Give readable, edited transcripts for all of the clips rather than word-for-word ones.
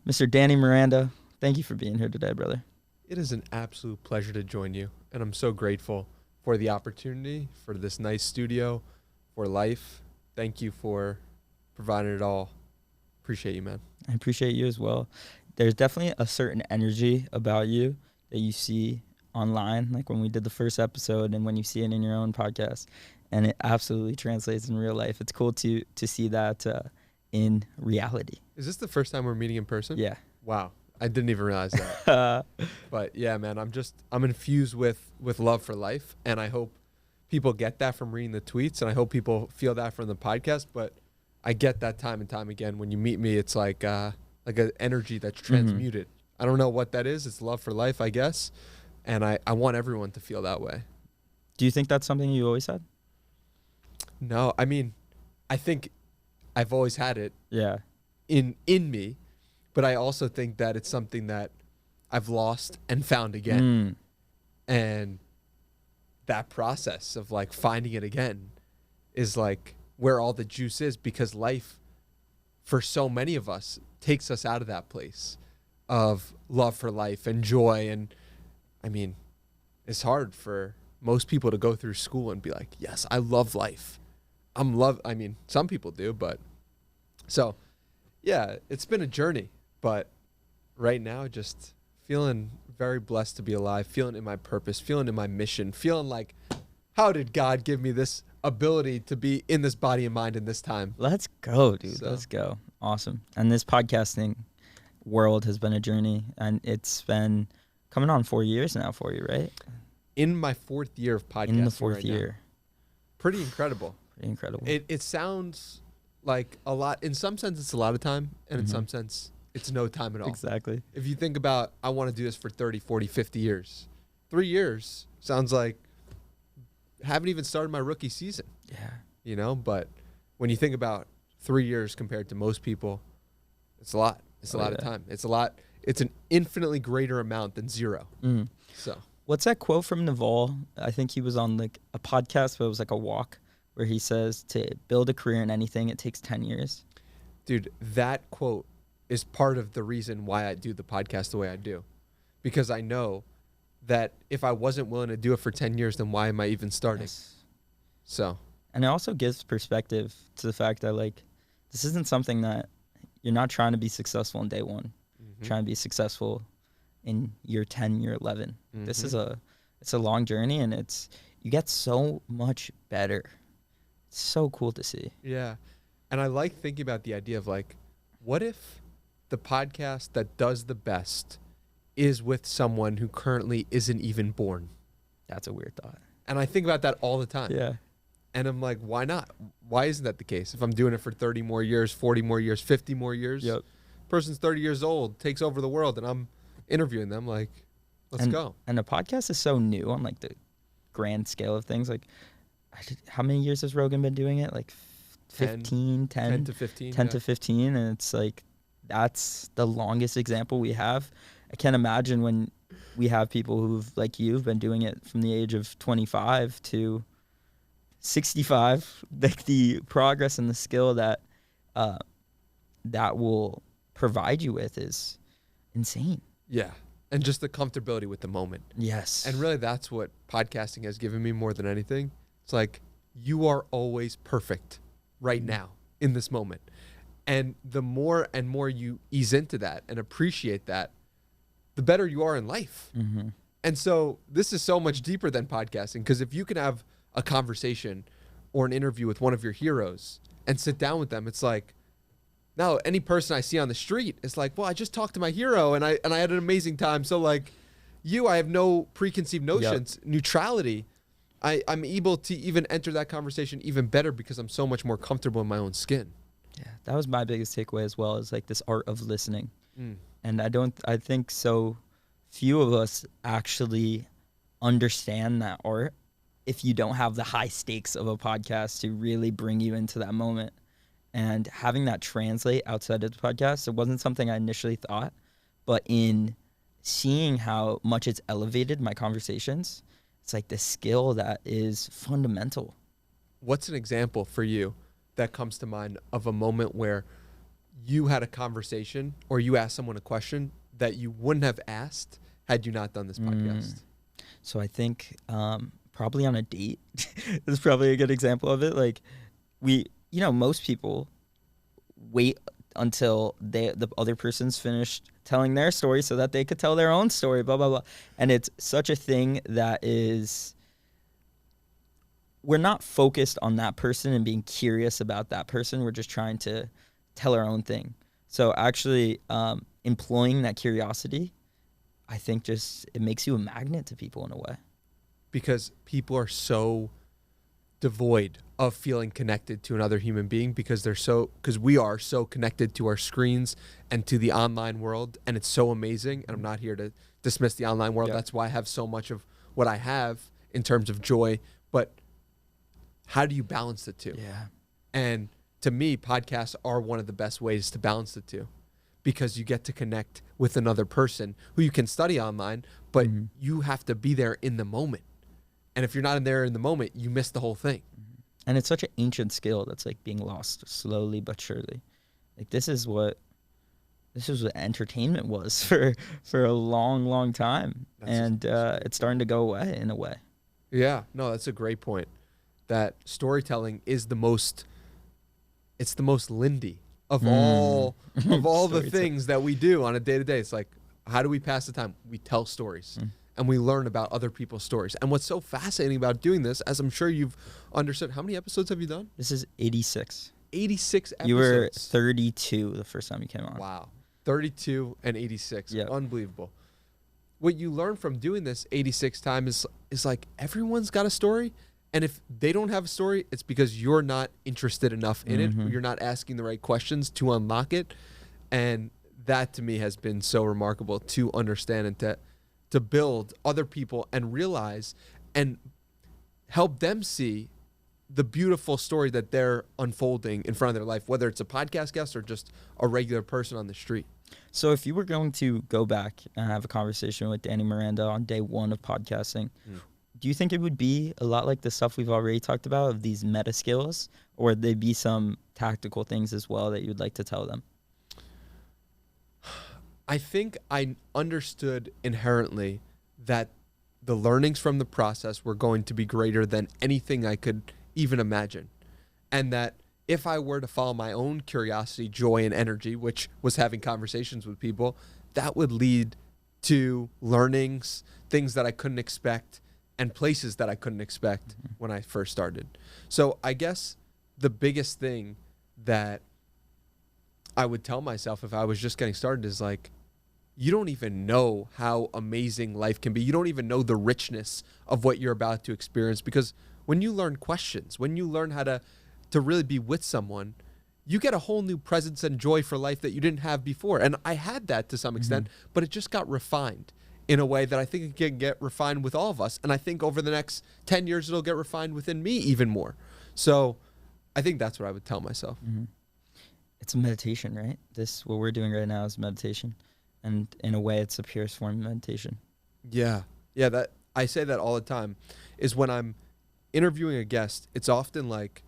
Mr. Danny Miranda, thank you for being here today, brother. It is an absolute pleasure to join you, and I'm so grateful for the opportunity, for this nice studio, for life. Thank you for providing it all. Appreciate you, man. I appreciate you as well. There's definitely a certain energy about you that you see online, like when we did the first episode and when you see it in your own podcast, and it absolutely translates in real life. It's cool to see that in reality. Is this the first time we're meeting in person? Yeah. Wow. I didn't even realize that. But yeah, man, I'm infused with love for life, and I hope people get that from reading the tweets, and I hope people feel that from the podcast. But I get that time and time again. When you meet me, it's like an energy that's transmuted. I don't know what that is. It's love for life, I guess. And I want everyone to feel that way. Do you think that's something you always had? No, I mean, I think I've always had it in me, but I also think that it's something that I've lost and found again. And that process of like finding it again is like where all the juice is, because life for so many of us takes us out of that place of love for life and joy. And I mean, it's hard for most people to go through school and be like, yes, I love life. I mean, some people do, but so yeah, it's been a journey, but right now just feeling very blessed to be alive, feeling in my purpose, feeling in my mission, feeling like, how did God give me this ability to be in this body and mind in this time? Let's go, dude. Let's go. Awesome. And this podcasting world has been a journey, and it's been coming on 4 years now for you, right? In my 4th year of podcasting. In the 4th year. Now. Pretty incredible. Pretty incredible. It sounds like a lot. In some sense, it's a lot of time, and in some sense, it's no time at all. Exactly. If you think about, I want to do this for 30, 40, 50 years. 3 years sounds like haven't even started my rookie season. Yeah. You know, but when you think about 3 years compared to most people, it's a lot. It's a lot of time. It's a lot. It's an infinitely greater amount than zero. So what's that quote from Naval? I think he was on like a podcast, but it was like a walk where he says to build a career in anything, it takes 10 years. Dude, that quote is part of the reason why I do the podcast the way I do. Because I know that if I wasn't willing to do it for 10 years, then why am I even starting? Yes. So. And it also gives perspective to the fact that like, this isn't something that you're not trying to be successful in day one. Trying to be successful in year 10, year 11. This is it's a long journey, and you get so much better. It's so cool to see. Yeah. And I like thinking about the idea of like, what if the podcast that does the best is with someone who currently isn't even born? That's a weird thought. And I think about that all the time. Yeah. And I'm like, why not? Why isn't that the case? If I'm doing it for 30 more years, 40 more years, 50 more years, person's 30 years old, takes over the world, and I'm interviewing them, like, let's go. And the podcast is so new on like the grand scale of things. Like, how many years has Rogan been doing it? Like 15, 10 to 15. 10 to 15. And it's like, that's the longest example we have. I can't imagine when we have people who've, like you've been doing it from the age of 25 to 65, like the progress and the skill that will provide you with is insane. Yeah. And just the comfortability with the moment. Yes. And really that's what podcasting has given me more than anything. It's like, you are always perfect right now in this moment. And the more and more you ease into that and appreciate that, the better you are in life. And so this is so much deeper than podcasting, because if you can have a conversation or an interview with one of your heroes and sit down with them, it's like, now any person I see on the street is like, well, I just talked to my hero and I had an amazing time. So like I have no preconceived notions, neutrality. I'm able to even enter that conversation even better because I'm so much more comfortable in my own skin. Yeah, that was my biggest takeaway as well, is like this art of listening. And I think so few of us actually understand that art if you don't have the high stakes of a podcast to really bring you into that moment. And having that translate outside of the podcast, it wasn't something I initially thought, but in seeing how much it's elevated my conversations, it's like the skill that is fundamental. What's an example for you that comes to mind of a moment where you had a conversation or you asked someone a question that you wouldn't have asked had you not done this podcast? So I think probably on a date is probably a good example of it. Like most people wait until the other person's finished telling their story so that they could tell their own story, blah, blah, blah. And it's such a thing that is, we're not focused on that person and being curious about that person. We're just trying to tell our own thing. So actually employing that curiosity, I think it makes you a magnet to people in a way. Because people are so devoid of feeling connected to another human being because we are so connected to our screens and to the online world, and it's so amazing. And I'm not here to dismiss the online world. Yeah. That's why I have so much of what I have in terms of joy. But how do you balance the two? Yeah. And to me, podcasts are one of the best ways to balance the two, because you get to connect with another person who you can study online, but you have to be there in the moment. And if you're not in there in the moment, you miss the whole thing. And it's such an ancient skill that's like being lost slowly but surely. Like this is what entertainment was for a long, long time. It's starting to go away in a way. Yeah, no, that's a great point. That storytelling is the most Lindy of all the things that we do on a day-to-day. It's like, how do we pass the time? We tell stories. And we learn about other people's stories. And what's so fascinating about doing this, as I'm sure you've understood, how many episodes have you done? This is 86. 86 episodes. You were 32 the first time you came on. Wow. 32 and 86. Yep. Unbelievable. What you learn from doing this 86 times is like everyone's got a story. And if they don't have a story, it's because you're not interested enough in it. Or you're not asking the right questions to unlock it. And that to me has been so remarkable to understand and to build other people and realize and help them see the beautiful story that they're unfolding in front of their life, whether it's a podcast guest or just a regular person on the street. So if you were going to go back and have a conversation with Danny Miranda on day one of podcasting, do you think it would be a lot like the stuff we've already talked about of these meta skills, or would there be some tactical things as well that you'd like to tell them? I think I understood inherently that the learnings from the process were going to be greater than anything I could even imagine. And that if I were to follow my own curiosity, joy, and energy, which was having conversations with people, that would lead to learnings, things that I couldn't expect, and places that I couldn't expect when I first started. So I guess the biggest thing that I would tell myself if I was just getting started is like, you don't even know how amazing life can be. You don't even know the richness of what you're about to experience, because when you learn questions, when you learn how to really be with someone, you get a whole new presence and joy for life that you didn't have before. And I had that to some extent, but it just got refined in a way that I think it can get refined with all of us. And I think over the next 10 years, it'll get refined within me even more. So I think that's what I would tell myself. It's a meditation, right? What we're doing right now is meditation. And in a way, it's the purest form of meditation. Yeah. Yeah, that I say that all the time, is when I'm interviewing a guest, it's often like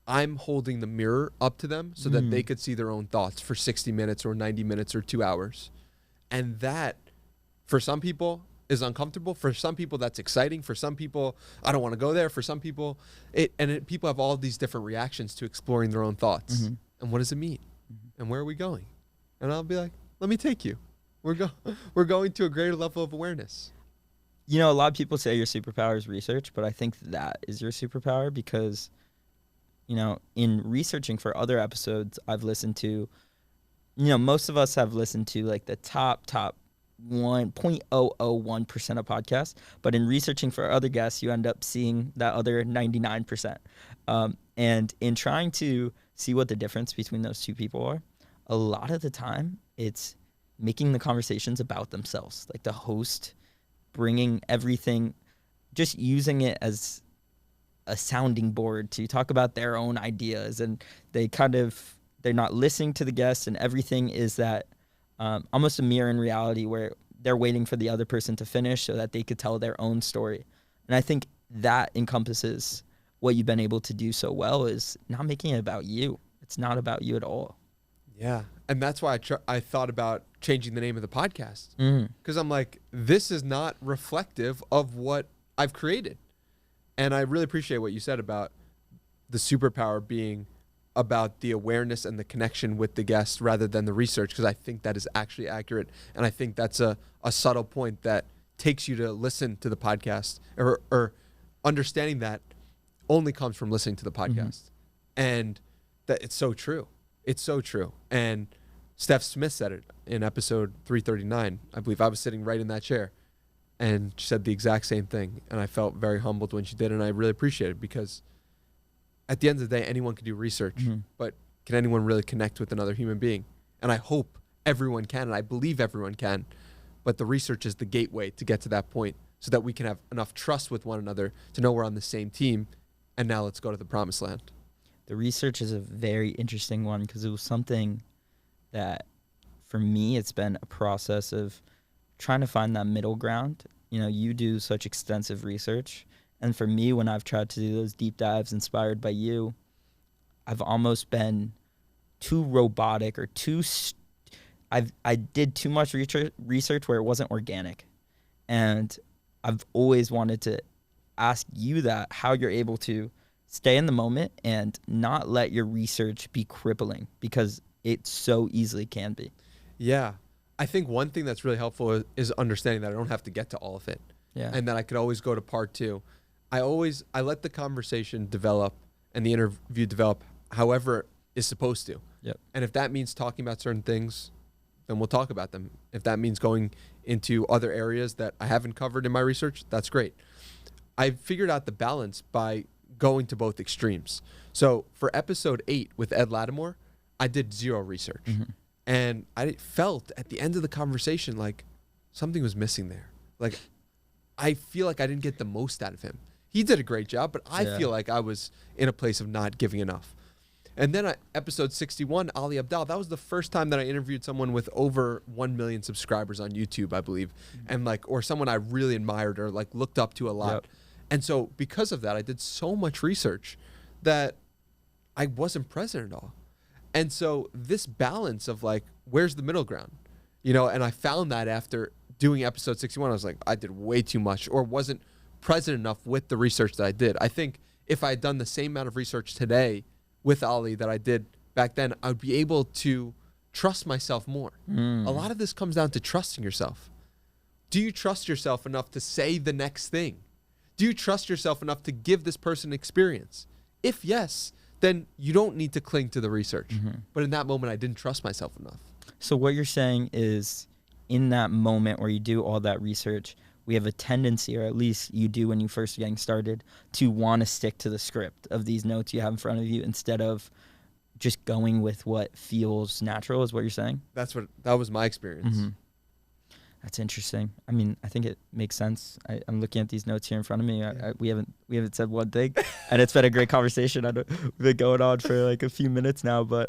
I'm holding the mirror up to them so that they could see their own thoughts for 60 minutes or 90 minutes or 2 hours. And that, for some people, is uncomfortable. For some people, that's exciting. For some people, I don't want to go there. For some people, people have all these different reactions to exploring their own thoughts. And what does it mean? And where are we going? And I'll be like, let me take you. We're going to a greater level of awareness. You know, a lot of people say your superpower is research, but I think that is your superpower because, you know, in researching for other episodes I've listened to, you know, most of us have listened to like the top 1.001% of podcasts, but in researching for other guests, you end up seeing that other 99%. And in trying to see what the difference between those two people are, a lot of the time it's making the conversations about themselves, like the host bringing everything, just using it as a sounding board to talk about their own ideas, and they're not listening to the guests, and everything is that almost a mirror in reality where they're waiting for the other person to finish so that they could tell their own story. And I think that encompasses what you've been able to do so well, is not making it about you. It's not about you at all. Yeah. And that's why I thought about changing the name of the podcast. Because I'm like, this is not reflective of what I've created. And I really appreciate what you said about the superpower being about the awareness and the connection with the guest rather than the research, because I think that is actually accurate. And I think that's a subtle point that takes you to listen to the podcast, or understanding that only comes from listening to the podcast. And that it's so true. It's so true. And Steph Smith said it in episode 339. I believe I was sitting right in that chair, and she said the exact same thing. And I felt very humbled when she did. And I really appreciate it, because at the end of the day, anyone can do research, but can anyone really connect with another human being? And I hope everyone can, and I believe everyone can. But the research is the gateway to get to that point, so that we can have enough trust with one another to know we're on the same team. And now let's go to the promised land. The research is a very interesting one, because it was something that, for me, it's been a process of trying to find that middle ground. You know, you do such extensive research. And for me, when I've tried to do those deep dives inspired by you, I've almost been too robotic, or I did too much research where it wasn't organic. And I've always wanted to ask you that, how you're able to stay in the moment and not let your research be crippling, because it so easily can be. Yeah. I think one thing that's really helpful is understanding that I don't have to get to all of it. Yeah. And that I could always go to part 2. I let the conversation develop and the interview develop however is supposed to. Yep. And if that means talking about certain things, then we'll talk about them. If that means going into other areas that I haven't covered in my research, that's great. I figured out the balance by going to both extremes. So for episode 8 with Ed Lattimore, I did 0 research. And I felt at the end of the conversation like something was missing there. Like, I feel like I didn't get the most out of him. He did a great job, but I feel like I was in a place of not giving enough. And then episode 61, Ali Abdal, that was the first time that I interviewed someone with over 1 million subscribers on YouTube, I believe. And or someone I really admired or looked up to a lot. Yep. And so because of that, I did so much research that I wasn't present at all. And so this balance of where's the middle ground? And I found that after doing episode 61, I was like, I did way too much, or wasn't present enough with the research that I did. I think if I had done the same amount of research today with Ali that I did back then, I would be able to trust myself more. A lot of this comes down to trusting yourself. Do you trust yourself enough to say the next thing? Do you trust yourself enough to give this person experience? If yes, then you don't need to cling to the research. But in that moment, I didn't trust myself enough. So what you're saying is, in that moment where you do all that research, we have a tendency, or at least you do when you first getting started, to want to stick to the script of these notes you have in front of you instead of just going with what feels natural, is what you're saying? That was my experience. That's interesting. I mean, I think it makes sense. I'm looking at these notes here in front of me. We haven't said one thing, and it's been a great conversation. We've been going on for a few minutes now, but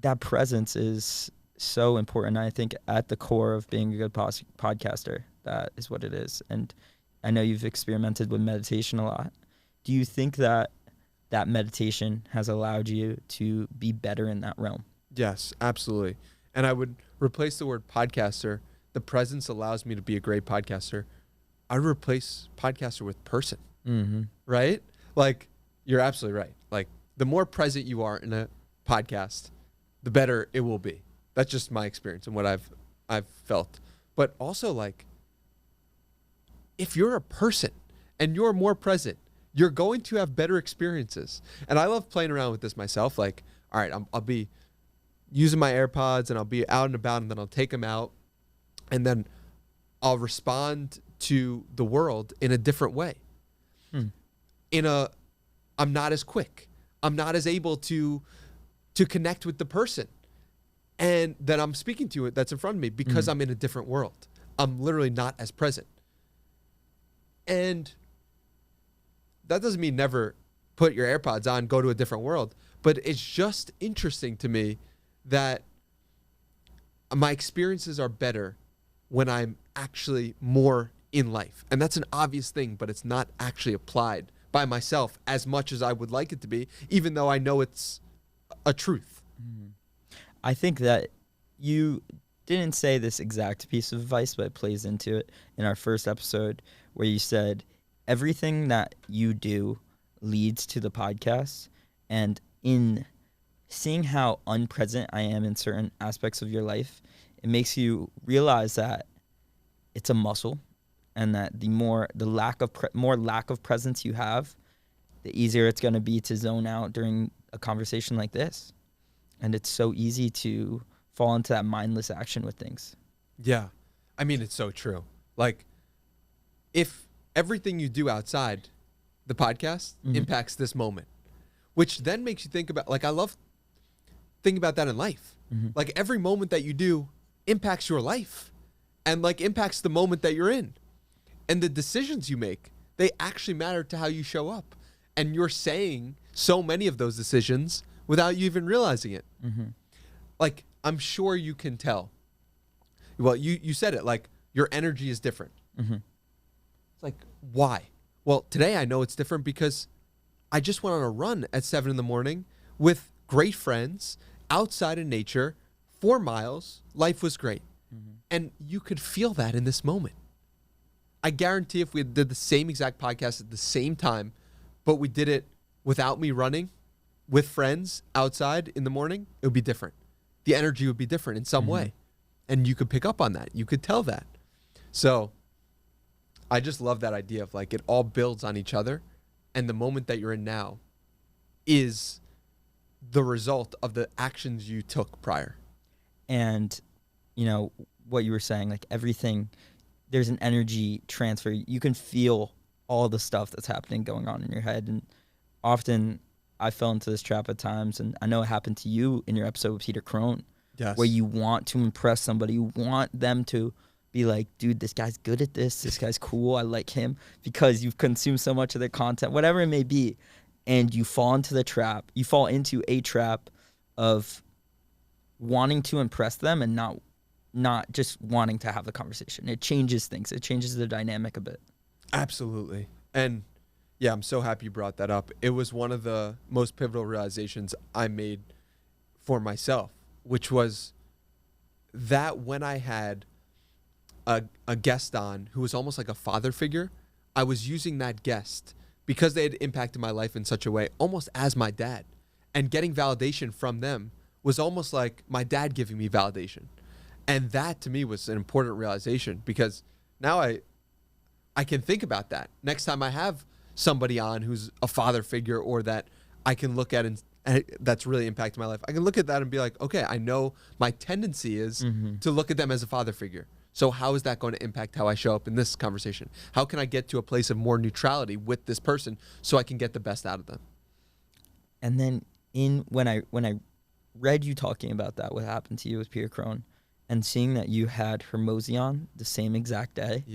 that presence is so important. I think at the core of being a good podcaster, that is what it is. And I know you've experimented with meditation a lot. Do you think that meditation has allowed you to be better in that realm? Yes, absolutely. And I would replace the word podcaster. The presence allows me to be a great podcaster. I would replace podcaster with person, right? You're absolutely right. The more present you are in a podcast, the better it will be. That's just my experience and what I've felt. But also, if you're a person and you're more present, you're going to have better experiences. And I love playing around with this myself. All right, I'll be using my AirPods and I'll be out and about, and then I'll take them out, and then I'll respond to the world in a different way. I'm not as quick. I'm not as able to connect with the person and that I'm speaking to it that's in front of me, because I'm in a different world. I'm literally not as present. And that doesn't mean never put your AirPods on, go to a different world. But it's just interesting to me that my experiences are better when I'm actually more in life. And that's an obvious thing, but it's not actually applied by myself as much as I would like it to be, even though I know it's a truth. I think that you didn't say this exact piece of advice, but it plays into it in our first episode where you said everything that you do leads to the podcast. And in seeing how unpresent I am in certain aspects of your life, it makes you realize that it's a muscle, and that the more lack of presence you have, the easier it's going to be to zone out during a conversation like this. And it's so easy to fall into that mindless action with things. Yeah. I mean, it's so true. Like, if everything you do outside the podcast impacts this moment, which then makes you think about, like, I love thinking about that in life. Like, every moment that you do impacts your life and, like, impacts the moment that you're in. And the decisions you make, they actually matter to how you show up. And you're saying so many of those decisions without you even realizing it. Like, I'm sure you can tell. Well, you said it, like, your energy is different. It's like, why? Well, today I know it's different because I just went on a run at 7 a.m. with great friends outside in nature, 4 miles. Life was great. And you could feel that in this moment. I guarantee if we did the same exact podcast at the same time, but we did it without me running, with friends outside in the morning, it would be different. The energy would be different in some way. And you could pick up on that. You could tell that. So I just love that idea of, like, it all builds on each other. And the moment that you're in now is the result of the actions you took prior. And, you know, what you were saying, like, everything, there's an energy transfer. You can feel all the stuff that's happening going on in your head. And often I fell into this trap at times, and I know it happened to you in your episode with Peter Crone, where you want to impress somebody. You want them to be like, dude, this guy's good at this. This guy's cool. I like him, because you've consumed so much of their content, whatever it may be. And you fall into the trap. You fall into a trap of wanting to impress them and not just wanting to have the conversation. It changes things. It changes the dynamic a bit. Absolutely. And yeah, I'm so happy you brought that up. It was one of the most pivotal realizations I made for myself, which was that when I had a guest on who was almost like a father figure, I was using that guest because they had impacted my life in such a way, almost as my dad. And getting validation from them was almost like my dad giving me validation. And that to me was an important realization, because now I can think about that next time I have somebody on who's a father figure, or that I can look at and that's really impacted my life. I can look at that and be like, okay, I know my tendency is to look at them as a father figure. So how is that going to impact how I show up in this conversation? How can I get to a place of more neutrality with this person so I can get the best out of them? And then when I read you talking about that, what happened to you with Peter Crone, and seeing that you had Hormozy on the same exact day,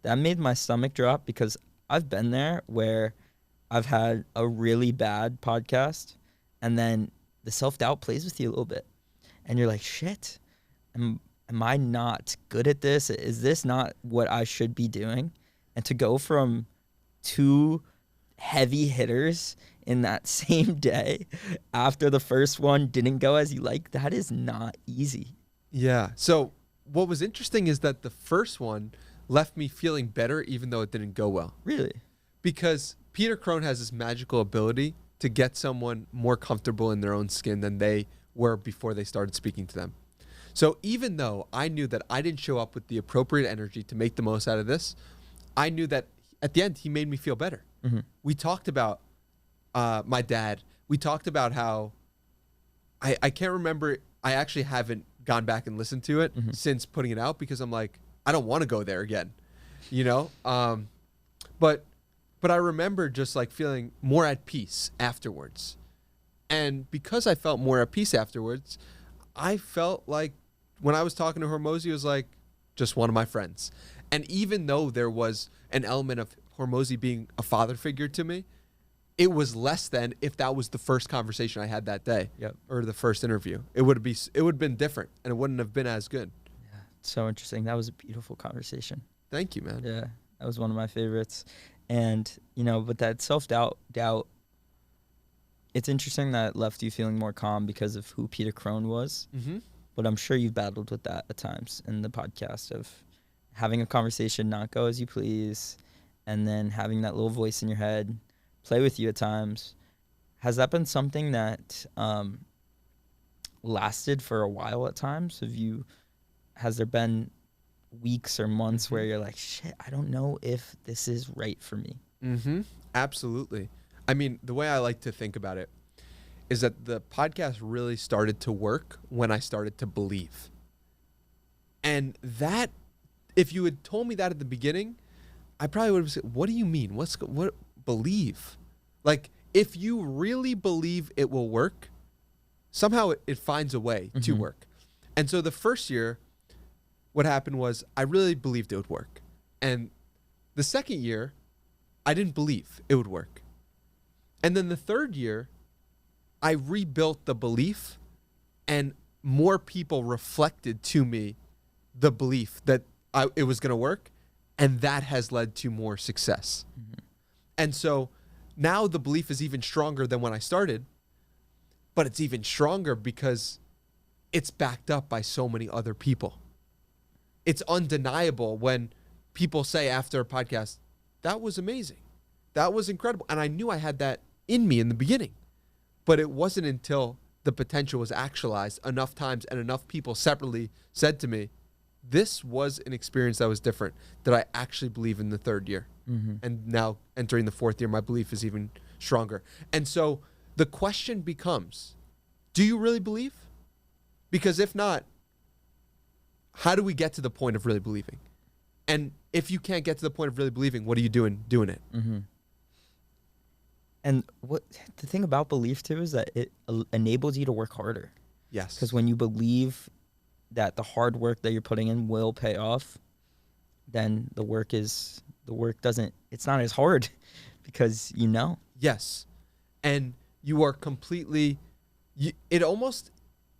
that made my stomach drop, because I've been there where I've had a really bad podcast, and then the self-doubt plays with you a little bit, and you're like, shit, am I not good at this? Is this not what I should be doing? And to go from 2 heavy hitters in that same day after the first one didn't go as you like, that is not easy. Yeah. So what was interesting is that the first one left me feeling better even though it didn't go well. Really? Because Peter Crone has this magical ability to get someone more comfortable in their own skin than they were before they started speaking to them. So even though I knew that I didn't show up with the appropriate energy to make the most out of this, I knew that at the end he made me feel better. We talked about my dad. We talked about how I can't remember. I actually haven't gone back and listened to it since putting it out, because I'm like, I don't want to go there again, you know? But I remember just like feeling more at peace afterwards. And because I felt more at peace afterwards, I felt like when I was talking to Hormozy, it was like just one of my friends. And even though there was an element of Hormozy being a father figure to me, it was less than if that was the first conversation I had that day, or the first interview. It would have been different, and it wouldn't have been as good. Yeah, so interesting. That was a beautiful conversation. Thank you, man. Yeah, that was one of my favorites. And, you know, but that self-doubt, it's interesting that it left you feeling more calm because of who Peter Crone was. Mm-hmm. But I'm sure you've battled with that at times in the podcast of having a conversation not go as you please, and then having that little voice in your head play with you at times. Has that been something that lasted for a while at times? Has there been weeks or months where you're like, shit, I don't know if this is right for me? Mm-hmm. Absolutely. I mean, the way I like to think about it is that the podcast really started to work when I started to believe. And that, if you had told me that at the beginning, I probably would have said, what do you mean? What believe? Like, if you really believe it will work, somehow it finds a way to work. And so the first year, what happened was I really believed it would work. And the second year, I didn't believe it would work. And then the third year, I rebuilt the belief, and more people reflected to me the belief that it was going to work, and that has led to more success. And so now the belief is even stronger than when I started, but it's even stronger because it's backed up by so many other people. It's undeniable when people say after a podcast, that was amazing. That was incredible. And I knew I had that in me in the beginning, but it wasn't until the potential was actualized enough times and enough people separately said to me, this was an experience that was different, that I actually believe in the third year. And now entering the fourth year, my belief is even stronger. And so the question becomes, do you really believe? Because if not, how do we get to the point of really believing? And if you can't get to the point of really believing, what are you doing it? And what the thing about belief too is that it enables you to work harder. Yes. Because when you believe that the hard work that you're putting in will pay off, then it's not as hard because you know. Yes. And you are completely,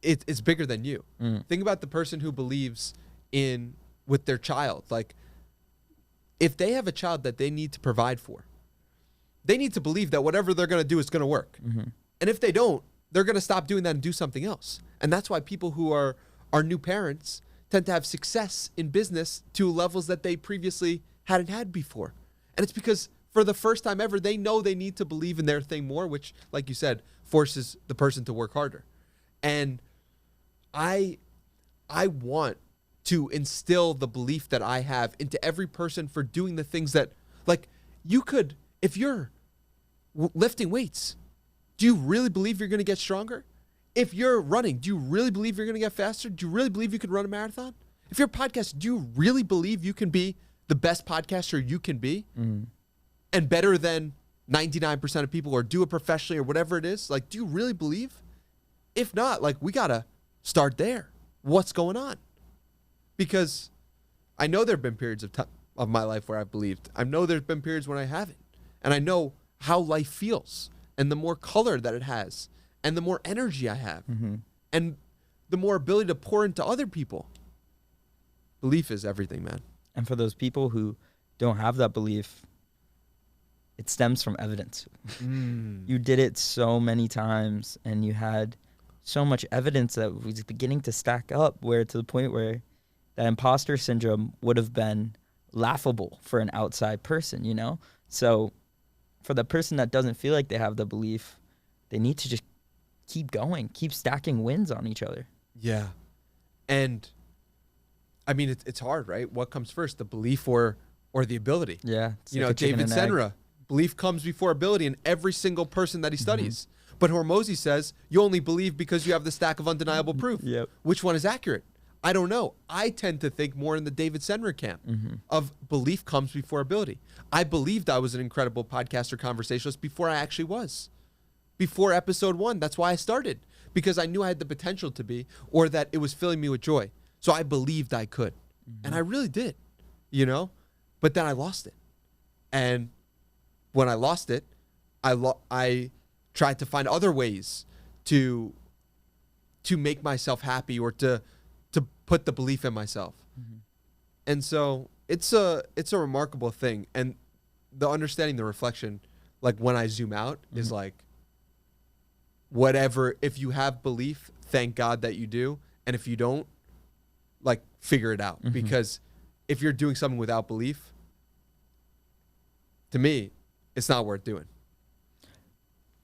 it's bigger than you. Think about the person who believes with their child. Like, if they have a child that they need to provide for, they need to believe that whatever they're going to do is going to work. And if they don't, they're going to stop doing that and do something else. And that's why people who are new parents tend to have success in business to levels that they previously hadn't had before. And it's because for the first time ever, they know they need to believe in their thing more, which, like you said, forces the person to work harder. And I want to instill the belief that I have into every person for doing the things that, like, you could, if you're lifting weights, do you really believe you're going to get stronger? If you're running, do you really believe you're going to get faster? Do you really believe you could run a marathon? If you're a podcaster, do you really believe you can be the best podcaster you can be and better than 99% of people, or do it professionally or whatever it is? Like, do you really believe? If not, like, we got to start there. What's going on? Because I know there have been periods of my life where I've believed. I know there's been periods when I haven't. And I know how life feels, and the more color that it has, and the more energy I have, and the more ability to pour into other people. Belief is everything, man. And for those people who don't have that belief, it stems from evidence. You did it so many times, and you had so much evidence that was beginning to stack up, where to the point where that imposter syndrome would have been laughable for an outside person, you know? So for the person that doesn't feel like they have the belief, they need to just keep going, keep stacking wins on each other. Yeah. And I mean, it's hard, right? What comes first, the belief or the ability? Yeah. You know, David Senra, belief comes before ability in every single person that he studies. But Hormozy says you only believe because you have the stack of undeniable proof. Which one is accurate? I don't know. I tend to think more in the David Senra camp of belief comes before ability. I believed I was an incredible podcaster conversationalist before I actually was. Before episode 1, that's why I started. Because I knew I had the potential to be, or that it was filling me with joy. So I believed I could. And I really did, you know? But then I lost it. And when I lost it, I tried to find other ways to make myself happy, or to put the belief in myself. And so it's a remarkable thing. And the understanding, the reflection, like when I zoom out is like, whatever, if you have belief, thank God that you do. And if you don't, like, figure it out. Because if you're doing something without belief, to me, it's not worth doing.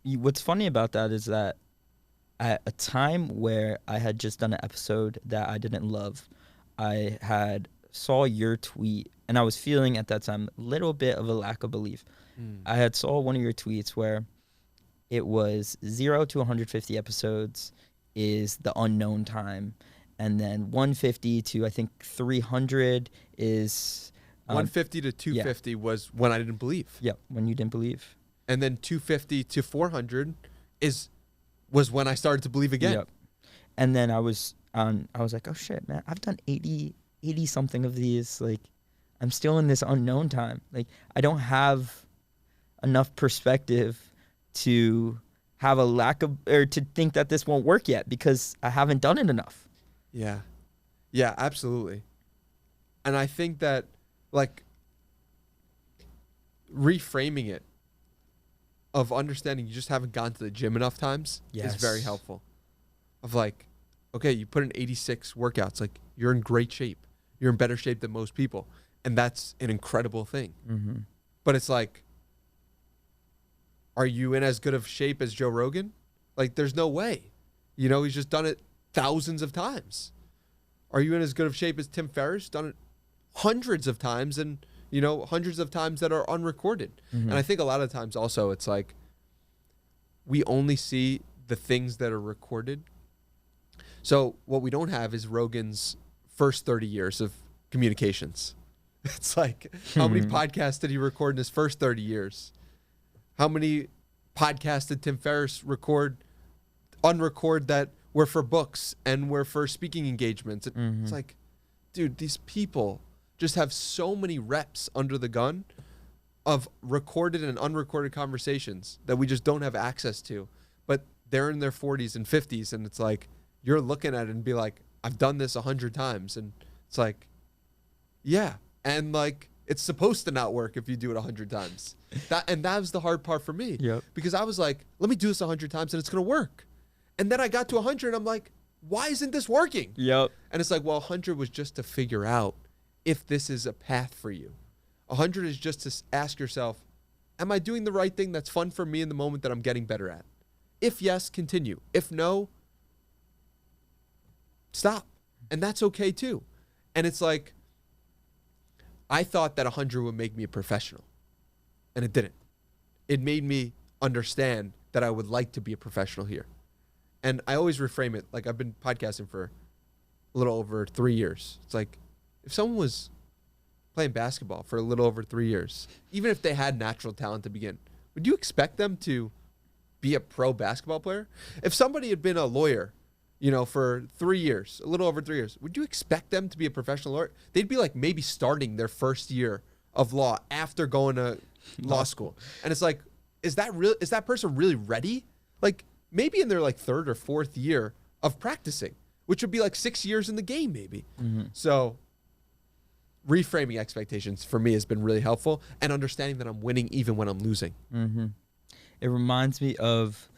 What's funny about that is that at a time where I had just done an episode that I didn't love, I saw your tweet, and I was feeling at that time a little bit of a lack of belief. I had saw one of your tweets where it was 0 to 150 episodes is the unknown time, and then 150 to I think 300 is 150 to 250 was when I didn't believe. Yeah, when you didn't believe. And then 250 to 400 was when I started to believe again. Yep. And then I was like, oh shit, man, I've done 80 something of these. Like, I'm still in this unknown time. Like, I don't have enough perspective to have a lack of, or to think that this won't work yet because I haven't done it enough. Yeah. Yeah, absolutely. And I think that, like, reframing it of understanding you just haven't gone to the gym enough times is very helpful. Of like, okay, you put in 86 workouts, like, you're in great shape. You're in better shape than most people. And that's an incredible thing. But it's like, are you in as good of shape as Joe Rogan? Like, there's no way. You know, he's just done it thousands of times. Are you in as good of shape as Tim Ferriss? Done it hundreds of times, and, you know, hundreds of times that are unrecorded. And I think a lot of times also it's like we only see the things that are recorded. So what we don't have is Rogan's first 30 years of communications. It's like, how many podcasts did he record in his first 30 years? How many podcasts did Tim Ferriss unrecord that were for books and were for speaking engagements? It's like, dude, these people just have so many reps under the gun of recorded and unrecorded conversations that we just don't have access to. But they're in their 40s and 50s, and it's like, you're looking at it and be like, I've done this 100 times. And it's like, yeah. And like, it's supposed to not work if you do it 100 times. That was the hard part for me. Because I was like, let me do this 100 times and it's going to work. And then I got to 100 and I'm like, why isn't this working? And it's like, well, 100 was just to figure out if this is a path for you. 100 is just to ask yourself, am I doing the right thing that's fun for me in the moment that I'm getting better at? If yes, continue. If no, stop. And that's okay too. And it's like, I thought that 100 would make me a professional, and it didn't. It made me understand that I would like to be a professional here. And I always reframe it, like, I've been podcasting for a little over 3 years. It's like, if someone was playing basketball for a little over 3 years, even if they had natural talent to begin, would you expect them to be a pro basketball player? If somebody had been a lawyer, you know, for 3 years, a little over 3 years, would you expect them to be a professional lawyer? They'd be like maybe starting their first year of law after going to law school. And it's like, is that person really ready? Like, maybe in their like third or fourth year of practicing, which would be like 6 years in the game maybe. So reframing expectations for me has been really helpful, and understanding that I'm winning even when I'm losing. It reminds me of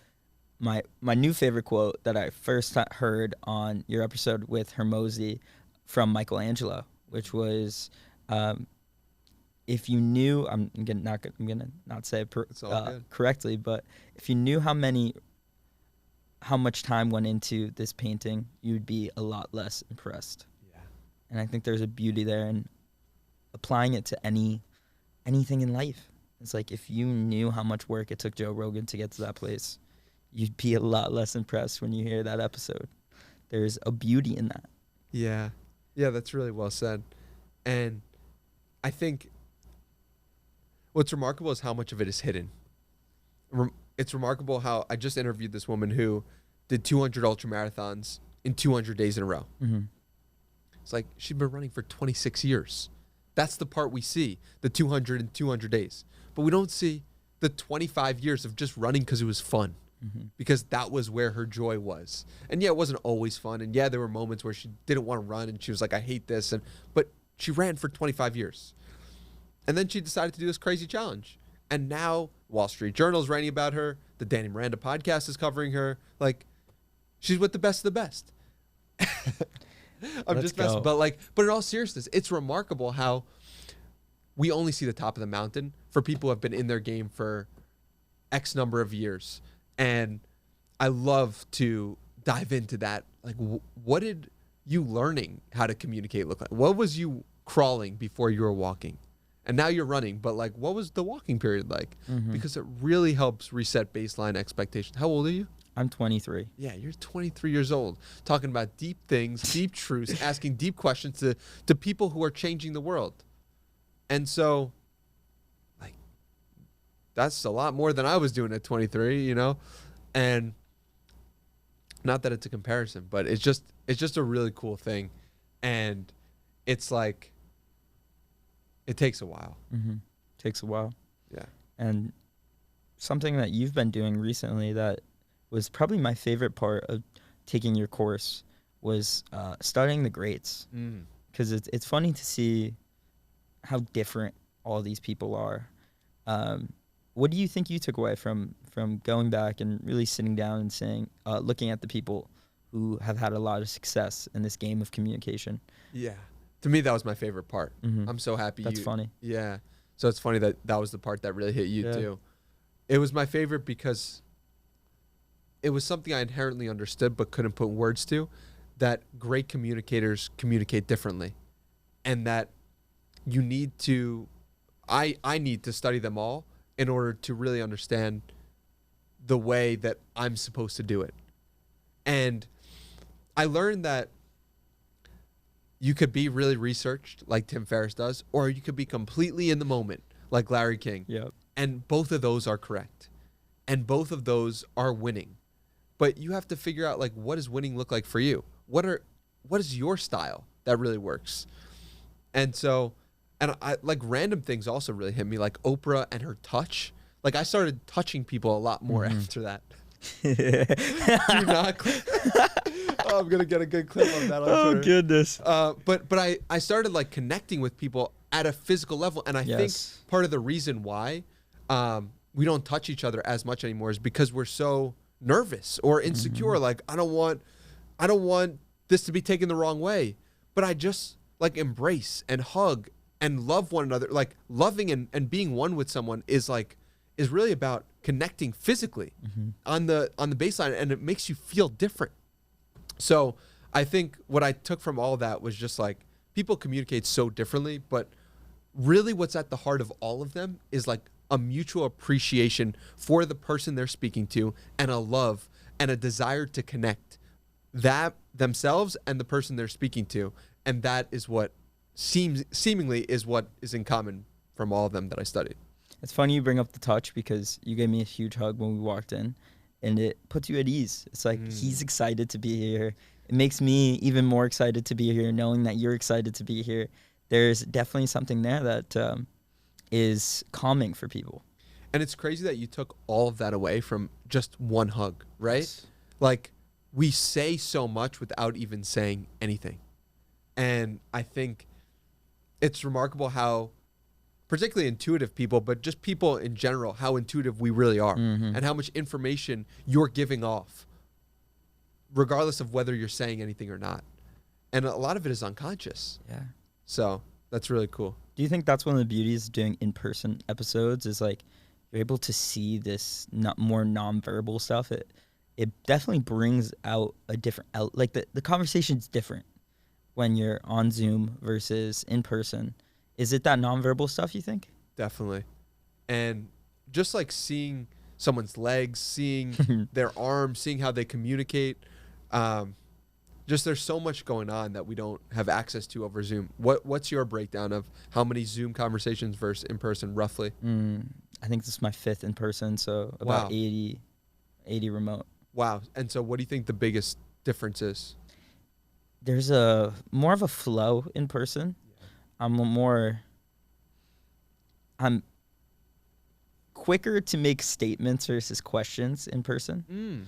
my new favorite quote that I first heard on your episode with Hermosi from Michelangelo, which was, if you knew, I'm gonna not say it correctly, but if you knew how much time went into this painting, you'd be a lot less impressed. And I think there's a beauty there in applying it to anything in life. It's like, if you knew how much work it took Joe Rogan to get to that place, you'd be a lot less impressed when you hear that episode. There's a beauty in that. Yeah, that's really well said. And I think what's remarkable is how much of it is hidden. It's remarkable how I just interviewed this woman who did 200 ultra marathons in 200 days in a row. It's like, she'd been running for 26 years. That's the part we see, the 200 and 200 days. But we don't see the 25 years of just running because it was fun. Because that was where her joy was. And yeah, it wasn't always fun. And yeah, there were moments where she didn't want to run and she was like, I hate this. But she ran for 25 years. And then she decided to do this crazy challenge. And now Wall Street Journal's writing about her. The Danny Miranda Podcast is covering her. Like, she's with the best of the best. I'm just messing. But in all seriousness, it's remarkable how we only see the top of the mountain for people who have been in their game for X number of years. And I love to dive into that. Like, what did you learning how to communicate look like? What was you crawling before you were walking? And now you're running, but like, what was the walking period like? Because it really helps reset baseline expectations. How old are you? I'm 23. Yeah, you're 23 years old, talking about deep things, deep truths, asking deep questions to people who are changing the world. And so, like, that's a lot more than I was doing at 23, you know? And not that it's a comparison, but it's just a really cool thing. And it's like, it takes a while. Takes a while. Yeah. And something that you've been doing recently that was probably my favorite part of taking your course was studying the greats. Because it's funny to see how different all these people are. What do you think you took away from going back and really sitting down and saying, looking at the people who have had a lot of success in this game of communication? Yeah. To me, that was my favorite part. I'm so happy. That's funny. Yeah. So it's funny that was the part that really hit you too. It was my favorite because it was something I inherently understood but couldn't put words to, that great communicators communicate differently. And that you need to, I need to study them all in order to really understand the way that I'm supposed to do it. And I learned that you could be really researched like Tim Ferriss does, or you could be completely in the moment like Larry King. Yep. And both of those are correct. And both of those are winning. But you have to figure out, like, what does winning look like for you? What is your style that really works? And so, and I like random things also really hit me, like Oprah and her touch. Like, I started touching people a lot more after that. Do you not? Oh, I'm gonna get a good clip of that on Twitter. Goodness. But I started like connecting with people at a physical level, and I think part of the reason why we don't touch each other as much anymore is because we're so nervous or insecure. Like, I don't want this to be taken the wrong way. But I just like embrace and hug and love one another. Like, loving and being one with someone is really about connecting physically on the baseline, and it makes you feel different. So I think what I took from all that was just like, people communicate so differently, but really what's at the heart of all of them is like a mutual appreciation for the person they're speaking to, and a love and a desire to connect that themselves and the person they're speaking to. And that is what seemingly is what is in common from all of them that I studied. It's funny you bring up the touch, because you gave me a huge hug when we walked in, and it puts you at ease. It's like, he's excited to be here. It makes me even more excited to be here, knowing that you're excited to be here. There's definitely something there that is calming for people. And it's crazy that you took all of that away from just one hug, right? Yes. Like, we say so much without even saying anything. And I think it's remarkable how, particularly intuitive people, but just people in general, how intuitive we really are, and how much information you're giving off, regardless of whether you're saying anything or not. And a lot of it is unconscious. Yeah. So that's really cool. Do you think that's one of the beauties of doing in-person episodes, is like you're able to see this more non-verbal stuff? It definitely brings out a different, like the conversation's different when you're on Zoom versus in person. Is it that nonverbal stuff, you think? Definitely. And just like seeing someone's legs, seeing their arms, seeing how they communicate, just there's so much going on that we don't have access to over Zoom. What's your breakdown of how many Zoom conversations versus in person, roughly? I think this is my 5th in person, so about 80 remote. Wow. And so what do you think the biggest difference is? There's a more of a flow in person. I'm quicker to make statements versus questions in person.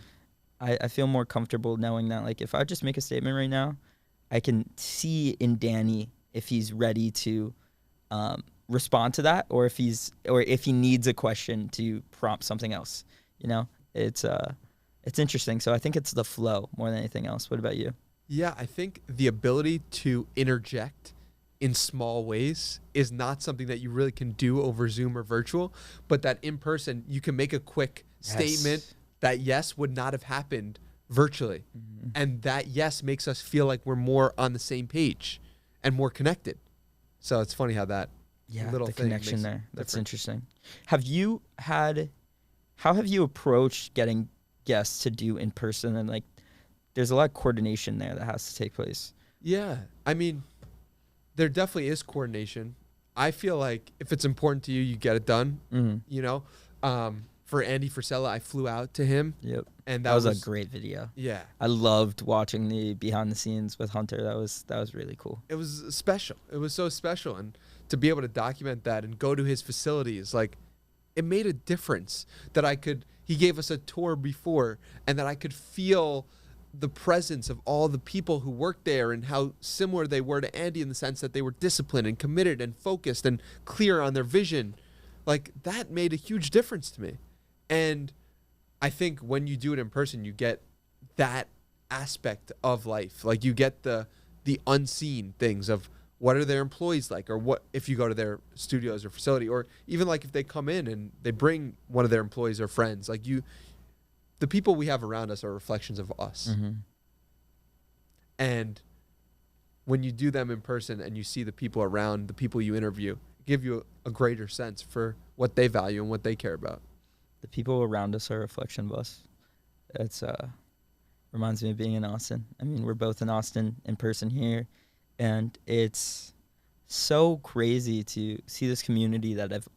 I feel more comfortable knowing that, like, if I just make a statement right now, I can see in Danny if he's ready to respond to that, or if he needs a question to prompt something else, you know? it's interesting. So I think it's the flow more than anything else. What about you? Yeah, I think the ability to interject in small ways is not something that you really can do over Zoom or virtual, but that in person you can make a quick statement that yes would not have happened virtually. Mm-hmm. And that yes makes us feel like we're more on the same page and more connected. So it's funny how that little the thing connection there. That's different. Interesting. How have you approached getting guests to do in person? And like, there's a lot of coordination there that has to take place. Yeah. I mean, there definitely is coordination. I feel like if it's important to you, you get it done. Mm-hmm. You know, for Andy Frisella, I flew out to him. Yep. And that was a great video. Yeah. I loved watching the behind the scenes with Hunter. That was really cool. It was special. It was so special. And to be able to document that and go to his facilities, like, it made a difference that he gave us a tour before, and that I could feel the presence of all the people who worked there and how similar they were to Andy in the sense that they were disciplined and committed and focused and clear on their vision. Like, that made a huge difference to me. And I think when you do it in person, you get that aspect of life. Like, you get the unseen things of what are their employees like, or what if you go to their studios or facility, or even like if they come in and they bring one of their employees or friends, like the people we have around us are reflections of us. Mm-hmm. And when you do them in person and you see the people around, the people you interview, give you a greater sense for what they value and what they care about. The people around us are a reflection of us. It's reminds me of being in Austin. I mean, we're both in Austin in person here, and it's so crazy to see this community that I've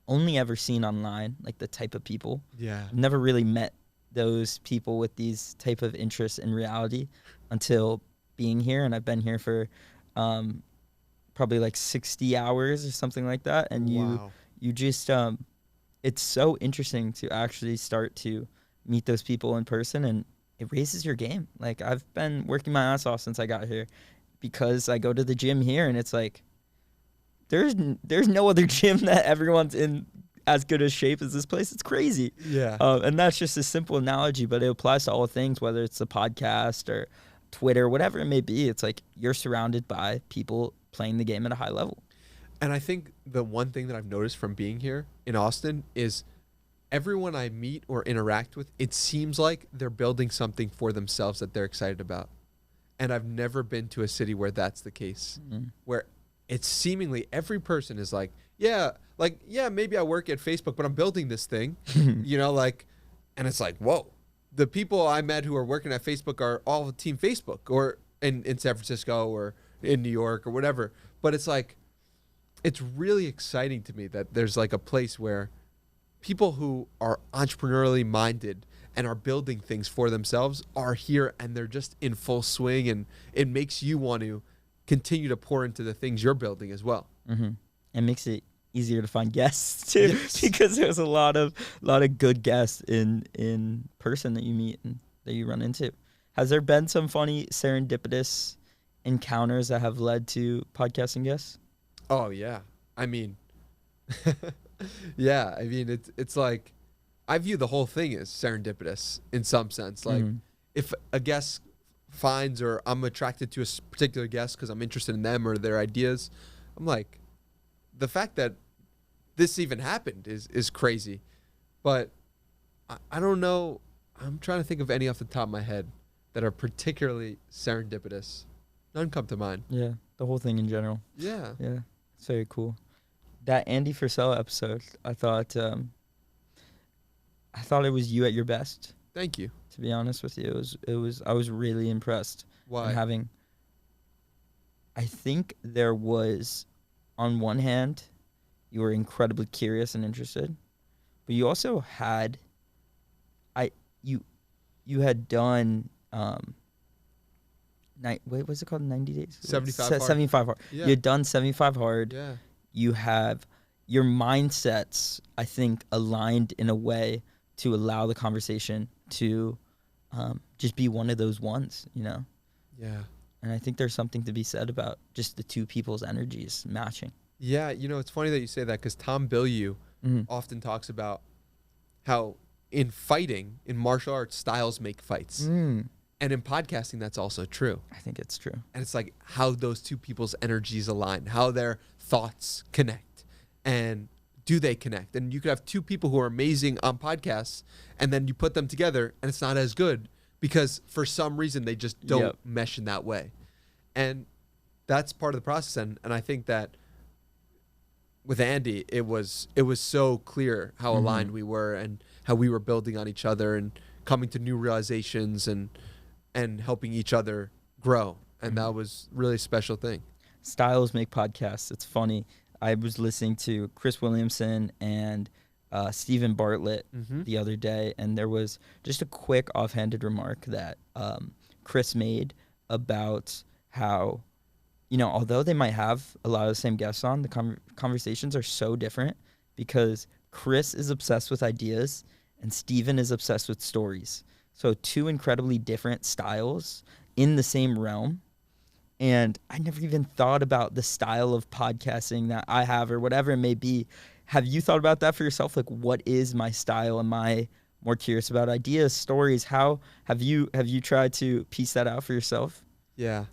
only ever seen online, like the type of people. Yeah. I've never really met those people with these type of interests in reality until being here, and I've been here for probably like 60 hours or something like that. And you just it's so interesting to actually start to meet those people in person, and it raises your game. Like, I've been working my ass off since I got here because I go to the gym here, and it's like there's no other gym that everyone's in as good a shape as this place. It's crazy. Yeah. And that's just a simple analogy, but it applies to all things, whether it's the podcast or Twitter, whatever it may be. It's like you're surrounded by people playing the game at a high level. And I think the one thing that I've noticed from being here in Austin is everyone I meet or interact with, it seems like they're building something for themselves that they're excited about. And I've never been to a city where that's the case, where it's seemingly every person is like, yeah, maybe I work at Facebook, but I'm building this thing, you know, like, and it's like, whoa, the people I met who are working at Facebook are all Team Facebook, or in San Francisco or in New York or whatever. But it's like, it's really exciting to me that there's like a place where people who are entrepreneurially minded and are building things for themselves are here, and they're just in full swing, and it makes you want to continue to pour into the things you're building as well. Mm-hmm. It makes it easier to find guests too, because there's a lot of good guests in person that you meet and that you run into. Has there been some funny serendipitous encounters that have led to podcasting guests? Oh yeah, I mean, yeah, I mean it's like, I view the whole thing as serendipitous in some sense. Like, if a guest finds, or I'm attracted to a particular guest because I'm interested in them or their ideas, I'm like, the fact that this even happened is crazy. But I don't know. I'm trying to think of any off the top of my head that are particularly serendipitous. None come to mind. Yeah, the whole thing in general. Yeah. Yeah, it's very cool. That Andy Frisella episode, I thought it was you at your best. Thank you. To be honest with you, it was I was really impressed. Why? I think there was, on one hand, you were incredibly curious and interested, but you also had, you had done, what's it called? 90 days? 75 hard. 75 hard. Yeah. You had done 75 hard. Yeah. You have your mindsets, I think, aligned in a way to allow the conversation to just be one of those ones, you know? Yeah. And I think there's something to be said about just the two people's energies matching. Yeah, you know, it's funny that you say that, because Tom Bilyeu often talks about how in fighting, in martial arts, styles make fights. And in podcasting, that's also true. I think it's true. And it's like how those two people's energies align, how their thoughts connect, and do they connect? And you could have two people who are amazing on podcasts, and then you put them together, and it's not as good because for some reason they just don't mesh in that way. And that's part of the process. And I think that with Andy, it was so clear how aligned we were and how we were building on each other and coming to new realizations and helping each other grow. And that was really a special thing. Styles make podcasts. It's funny. I was listening to Chris Williamson and Stephen Bartlett the other day, and there was just a quick offhanded remark that Chris made about how, you know, although they might have a lot of the same guests on, the conversations are so different because Chris is obsessed with ideas and Stephen is obsessed with stories. So two incredibly different styles in the same realm. And I never even thought about the style of podcasting that I have or whatever it may be. Have you thought about that for yourself? Like, what is my style? Am I more curious about ideas, stories? How have you tried to piece that out for yourself? Yeah.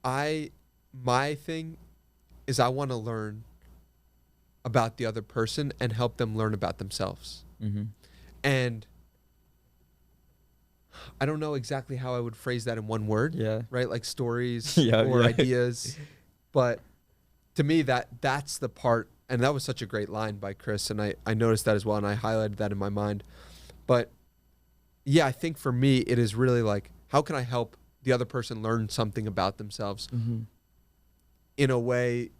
My thing is I want to learn about the other person and help them learn about themselves. And I don't know exactly how I would phrase that in one word, right? Like stories or ideas. But to me, that's the part, and that was such a great line by Chris, and I noticed that as well, and I highlighted that in my mind. But yeah, I think for me, it is really like, how can I help the other person learn something about themselves in a way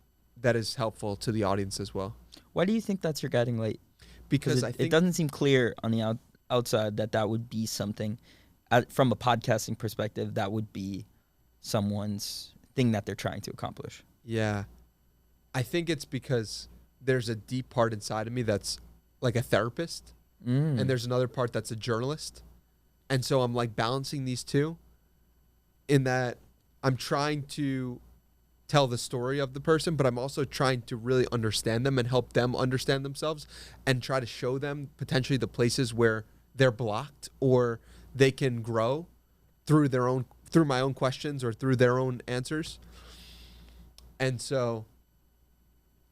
that is helpful to the audience as well? Why do you think that's your guiding light? Because it doesn't seem clear on the outside that would be something, from a podcasting perspective, that would be someone's thing that they're trying to accomplish. Yeah. I think it's because there's a deep part inside of me that's like a therapist, and there's another part that's a journalist. And so I'm like balancing these two in that I'm trying to tell the story of the person, but I'm also trying to really understand them and help them understand themselves and try to show them potentially the places where they're blocked or they can grow through my own questions or through their own answers. And so,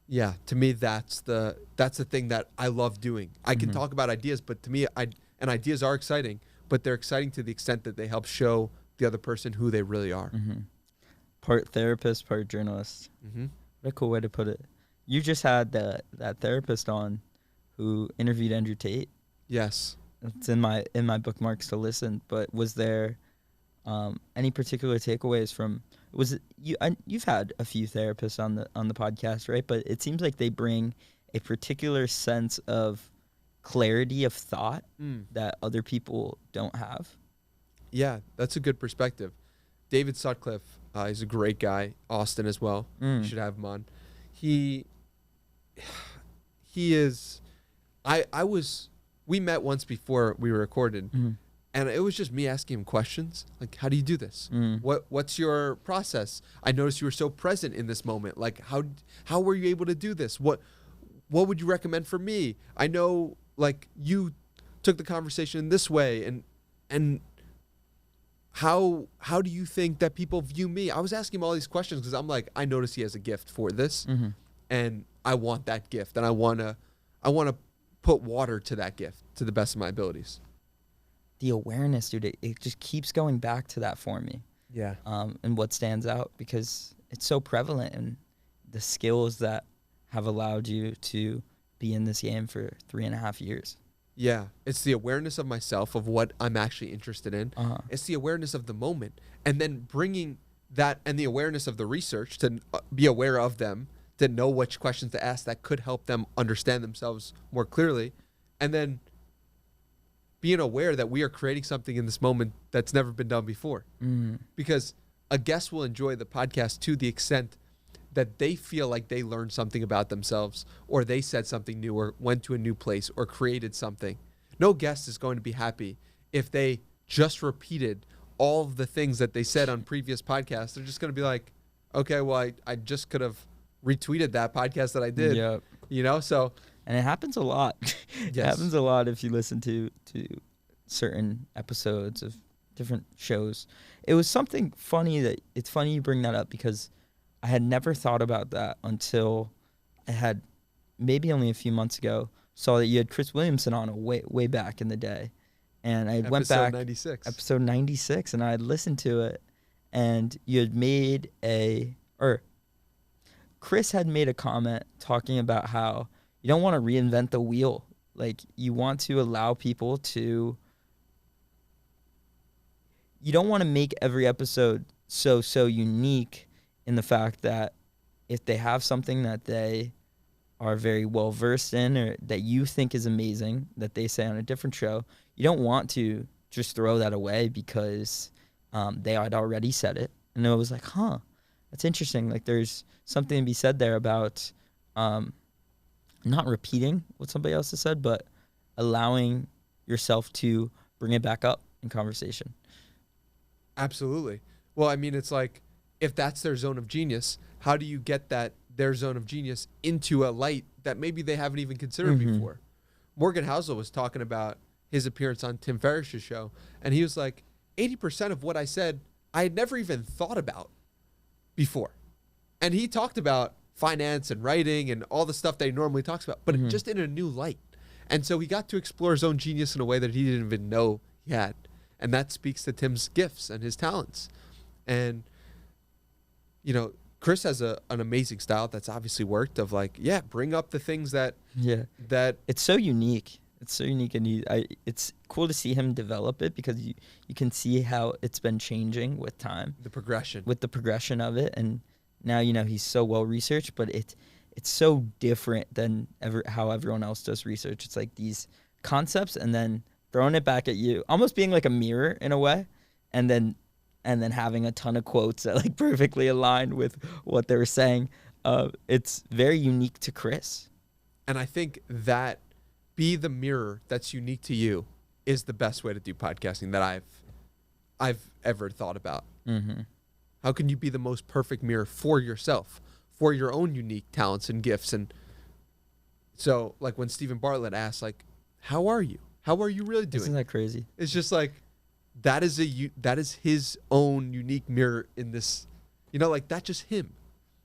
yeah, to me, that's the thing that I love doing. I can talk about ideas, but to me, and ideas are exciting, but they're exciting to the extent that they help show the other person who they really are. Part therapist, part journalist. What a cool way to put it. You just had that therapist on who interviewed Andrew Tate. Yes. It's in my bookmarks to listen. But was there any particular takeaways from? You've had a few therapists on the podcast, right? But it seems like they bring a particular sense of clarity of thought that other people don't have. Yeah, that's a good perspective. David Sutcliffe, he's a great guy. Austin as well. You should have him on. He is. We met once before we recorded, and it was just me asking him questions like, "How do you do this? What's your process? I noticed you were so present in this moment. Like, how were you able to do this? What would you recommend for me? I know, like, you took the conversation in this way, and how do you think that people view me?" I was asking him all these questions because I'm like, I notice he has a gift for this, and I want that gift, and I wanna put water to that gift to the best of my abilities. The awareness, dude, it just keeps going back to that for me. Yeah. And what stands out because it's so prevalent in the skills that have allowed you to be in this game for 3.5 years. Yeah, it's the awareness of myself, of what I'm actually interested in. It's the awareness of the moment, and then bringing that and the awareness of the research to be aware of them, to know which questions to ask that could help them understand themselves more clearly, and then being aware that we are creating something in this moment that's never been done before. Because a guest will enjoy the podcast to the extent that they feel like they learned something about themselves, or they said something new, or went to a new place, or created something. No guest is going to be happy if they just repeated all of the things that they said on previous podcasts. They're just going to be like, okay, well, I just could have retweeted that podcast that I did. You know, so And it happens a lot. It happens a lot if you listen to certain episodes of different shows. It was something funny it's funny you bring that up, because I had never thought about that until I had maybe only a few months ago saw that you had Chris Williamson on way back in the day. And I went back episode 96 and I had listened to it, and you had made Chris had made a comment talking about how you don't want to reinvent the wheel. Like, you want to allow people to, you don't want to make every episode so unique in the fact that if they have something that they are very well versed in or that you think is amazing that they say on a different show, you don't want to just throw that away because they had already said it. And it was like, that's interesting. Like, there's something to be said there about not repeating what somebody else has said, but allowing yourself to bring it back up in conversation. Absolutely. Well, I mean, it's like, if that's their zone of genius, how do you get their zone of genius into a light that maybe they haven't even considered before? Morgan Housel was talking about his appearance on Tim Ferriss's show, and he was like, 80% of what I said, I had never even thought about before. And he talked about finance and writing and all the stuff that he normally talks about, but just in a new light. And so he got to explore his own genius in a way that he didn't even know he had. And that speaks to Tim's gifts and his talents. And, you know, Chris has an amazing style that's obviously worked of like, bring up the things that it's so unique. It's so unique, and it's cool to see him develop it, because you can see how it's been changing with time. The progression of it, and now, you know, he's so well researched, but it's so different than how everyone else does research. It's like these concepts and then throwing it back at you, almost being like a mirror in a way, and then having a ton of quotes that like perfectly align with what they were saying. It's very unique to Chris. And I think that be the mirror that's unique to you is the best way to do podcasting that I've ever thought about. How can you be the most perfect mirror for yourself, for your own unique talents and gifts? And so, like, when Stephen Bartlett asked, like, how are you? How are you really doing? Isn't that crazy? It's just like, that is his own unique mirror in this, you know, like, that's just him.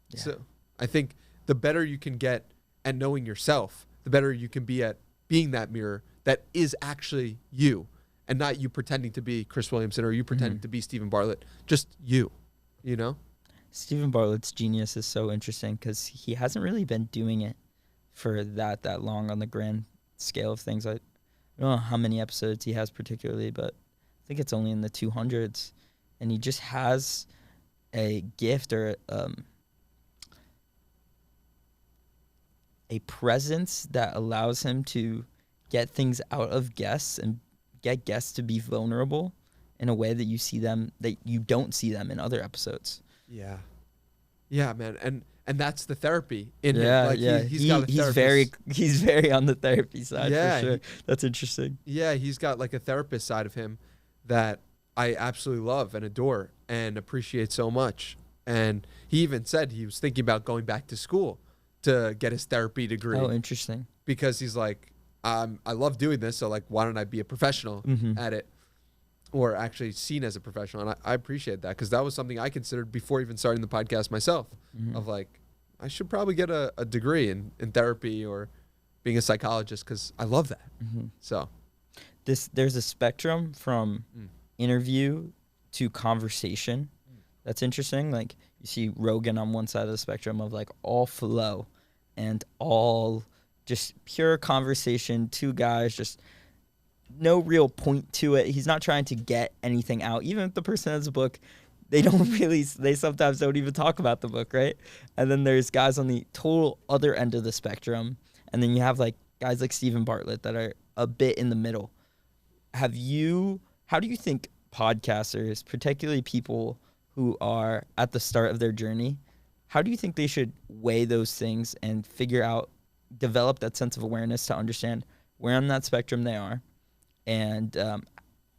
Yeah. So I think the better you can get at knowing yourself, the better you can be at being that mirror that is actually you, and not you pretending to be Chris Williamson or you pretending to be Stephen Bartlett, just you know? Stephen Bartlett's genius is so interesting because he hasn't really been doing it for that long on the grand scale of things. I don't know how many episodes he has particularly, but I think it's only in the 200s, and he just has a gift or a presence that allows him to get things out of guests and get guests to be vulnerable in a way that you don't see them in other episodes. Yeah, man. And that's the therapy in him. Like, he's got a therapist. He's very on the therapy side, for sure. That's interesting. Yeah, he's got like a therapist side of him that I absolutely love and adore and appreciate so much. And he even said he was thinking about going back to school to get his therapy degree. Oh, interesting. Because he's like, I love doing this, so like, why don't I be a professional at it, or actually seen as a professional? And I appreciate that, because that was something I considered before even starting the podcast myself, of like, I should probably get a degree in therapy or being a psychologist, because I love that. So there's a spectrum from interview to conversation. That's interesting. Like, you see Rogan on one side of the spectrum of like all flow and all just pure conversation, two guys, just no real point to it. He's not trying to get anything out. Even if the person has a book, they sometimes don't even talk about the book, right? And then there's guys on the total other end of the spectrum. And then you have like guys like Stephen Bartlett that are a bit in the middle. How do you think podcasters, particularly people who are at the start of their journey, how do you think they should weigh those things and develop that sense of awareness to understand where on that spectrum they are? And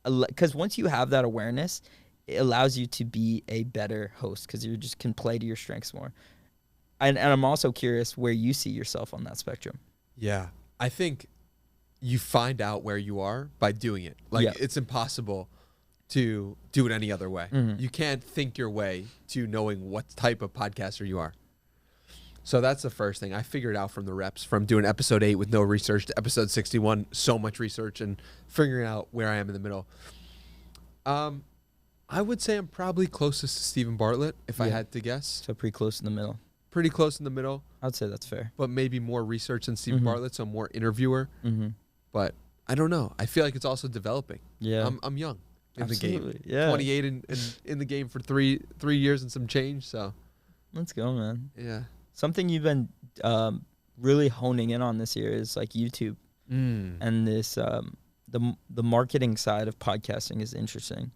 because once you have that awareness, it allows you to be a better host, because you just can play to your strengths more. And I'm also curious where you see yourself on that spectrum. Yeah. I think you find out where you are by doing it. Like, it's impossible to do it any other way. Mm-hmm. You can't think your way to knowing what type of podcaster you are. So that's the first thing. I figured out from the reps, from doing episode 8 with no research to episode 61, so much research, and figuring out where I am in the middle. I would say I'm probably closest to Stephen Bartlett, if I had to guess. So pretty close in the middle. Pretty close in the middle. I'd say that's fair. But maybe more research than Stephen Bartlett, so more interviewer. Mm-hmm. But I don't know. I feel like it's also developing. Yeah. I'm young in Absolutely. the game. Yeah. 28 in the game for three years and some change. So let's go, man. Yeah. Something you've been really honing in on this year is like YouTube, and this the marketing side of podcasting is interesting,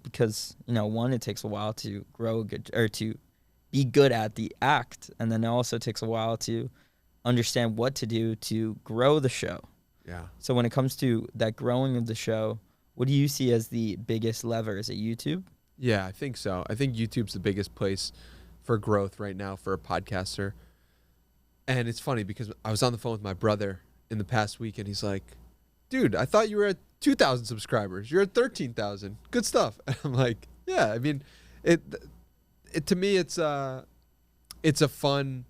because one, it takes a while to grow to be good at the act, and then it also takes a while to understand what to do to grow the show. Yeah. So when it comes to that growing of the show, what do you see as the biggest lever? Is it YouTube? Yeah, I think so. I think YouTube's the biggest place for growth right now for a podcaster. And it's funny because I was on the phone with my brother in the past week, and he's like, dude, I thought you were at 2,000 subscribers. You're at 13,000. Good stuff. And I'm like, yeah, I mean, it to me, it's a fun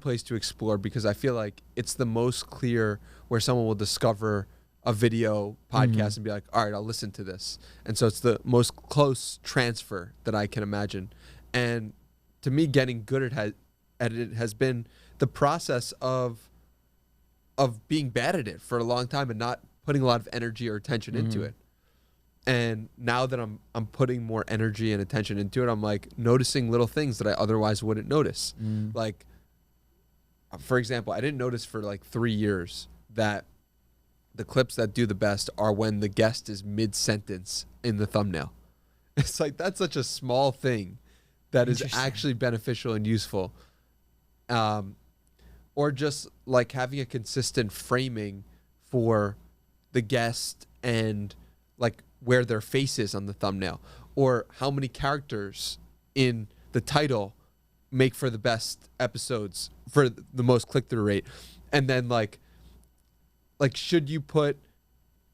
place to explore, because I feel like it's the most clear where someone will discover a video podcast and be like, all right, I'll listen to this. And so it's the most close transfer that I can imagine. And to me, getting good at it has been the process of being bad at it for a long time and not putting a lot of energy or attention into it. And now that I'm putting more energy and attention into it, I'm like noticing little things that I otherwise wouldn't notice. Like, for example, I didn't notice for like 3 years that the clips that do the best are when the guest is mid-sentence in the thumbnail. It's like, that's such a small thing that is actually beneficial and useful. Or just like having a consistent framing for the guest and like where their face is on the thumbnail, or how many characters in the title make for the best episodes for the most click-through rate. And then like should you put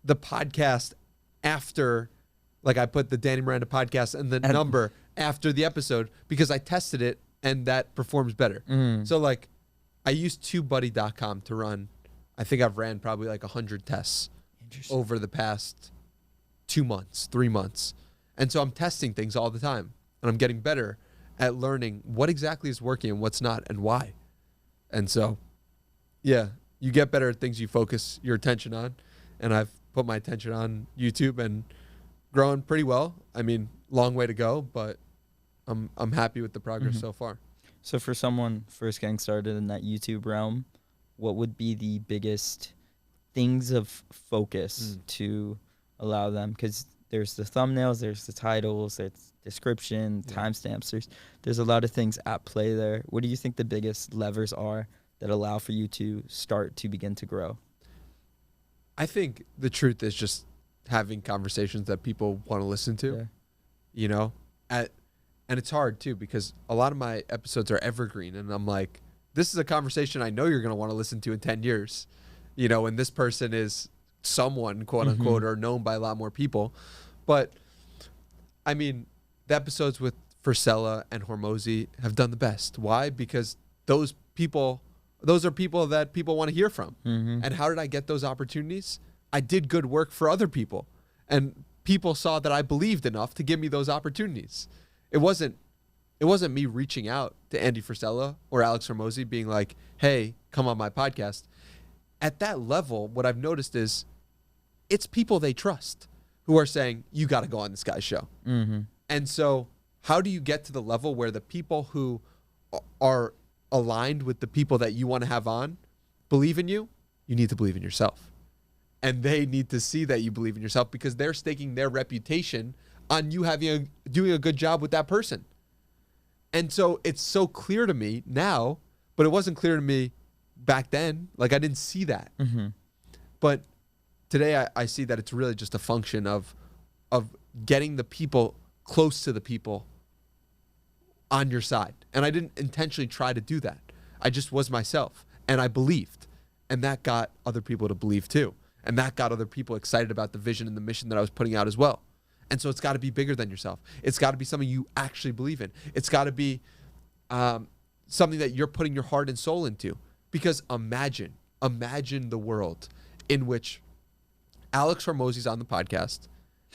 the podcast after, like I put the Danny Miranda Podcast and the number after the episode because I tested it and that performs better. So like I used TubeBuddy.com to run. I think I've ran probably like 100 tests over the past 2 months, 3 months. And so I'm testing things all the time, and I'm getting better at learning what exactly is working and what's not and why. And so, yeah, you get better at things you focus your attention on. And I've put my attention on YouTube and growing pretty well. I mean, long way to go, but I'm happy with the progress so far. So for someone first getting started in that YouTube realm, what would be the biggest things of focus to allow them? Because there's the thumbnails, there's the titles, there's description, timestamps. There's a lot of things at play there. What do you think the biggest levers are that allow for you to start to begin to grow? I think the truth is just having conversations that people want to listen to, you know, and it's hard too, because a lot of my episodes are evergreen, and I'm like, this is a conversation I know you're going to want to listen to in 10 years, you know, and this person is someone, quote unquote, or known by a lot more people. But I mean, the episodes with Frisella and Hormozy have done the best. Why? Because those are people that people want to hear from. And how did I get those opportunities? I did good work for other people, and people saw that I believed enough to give me those opportunities. It wasn't me reaching out to Andy Frisella or Alex Hormozy being like, hey, come on my podcast. At that level, what I've noticed is it's people they trust who are saying, you got to go on this guy's show. And so how do you get to the level where the people who are aligned with the people that you want to have on believe in you? You need to believe in yourself. And they need to see that you believe in yourself, because they're staking their reputation on you doing a good job with that person. And so it's so clear to me now, but it wasn't clear to me back then. Like, I didn't see that. But today I see that it's really just a function of getting the people close to the people on your side. And I didn't intentionally try to do that. I just was myself. And I believed. And that got other people to believe too. And that got other people excited about the vision and the mission that I was putting out as well. And so it's got to be bigger than yourself. It's got to be something you actually believe in. It's got to be something that you're putting your heart and soul into. Because imagine the world in which Alex Hormozi's on the podcast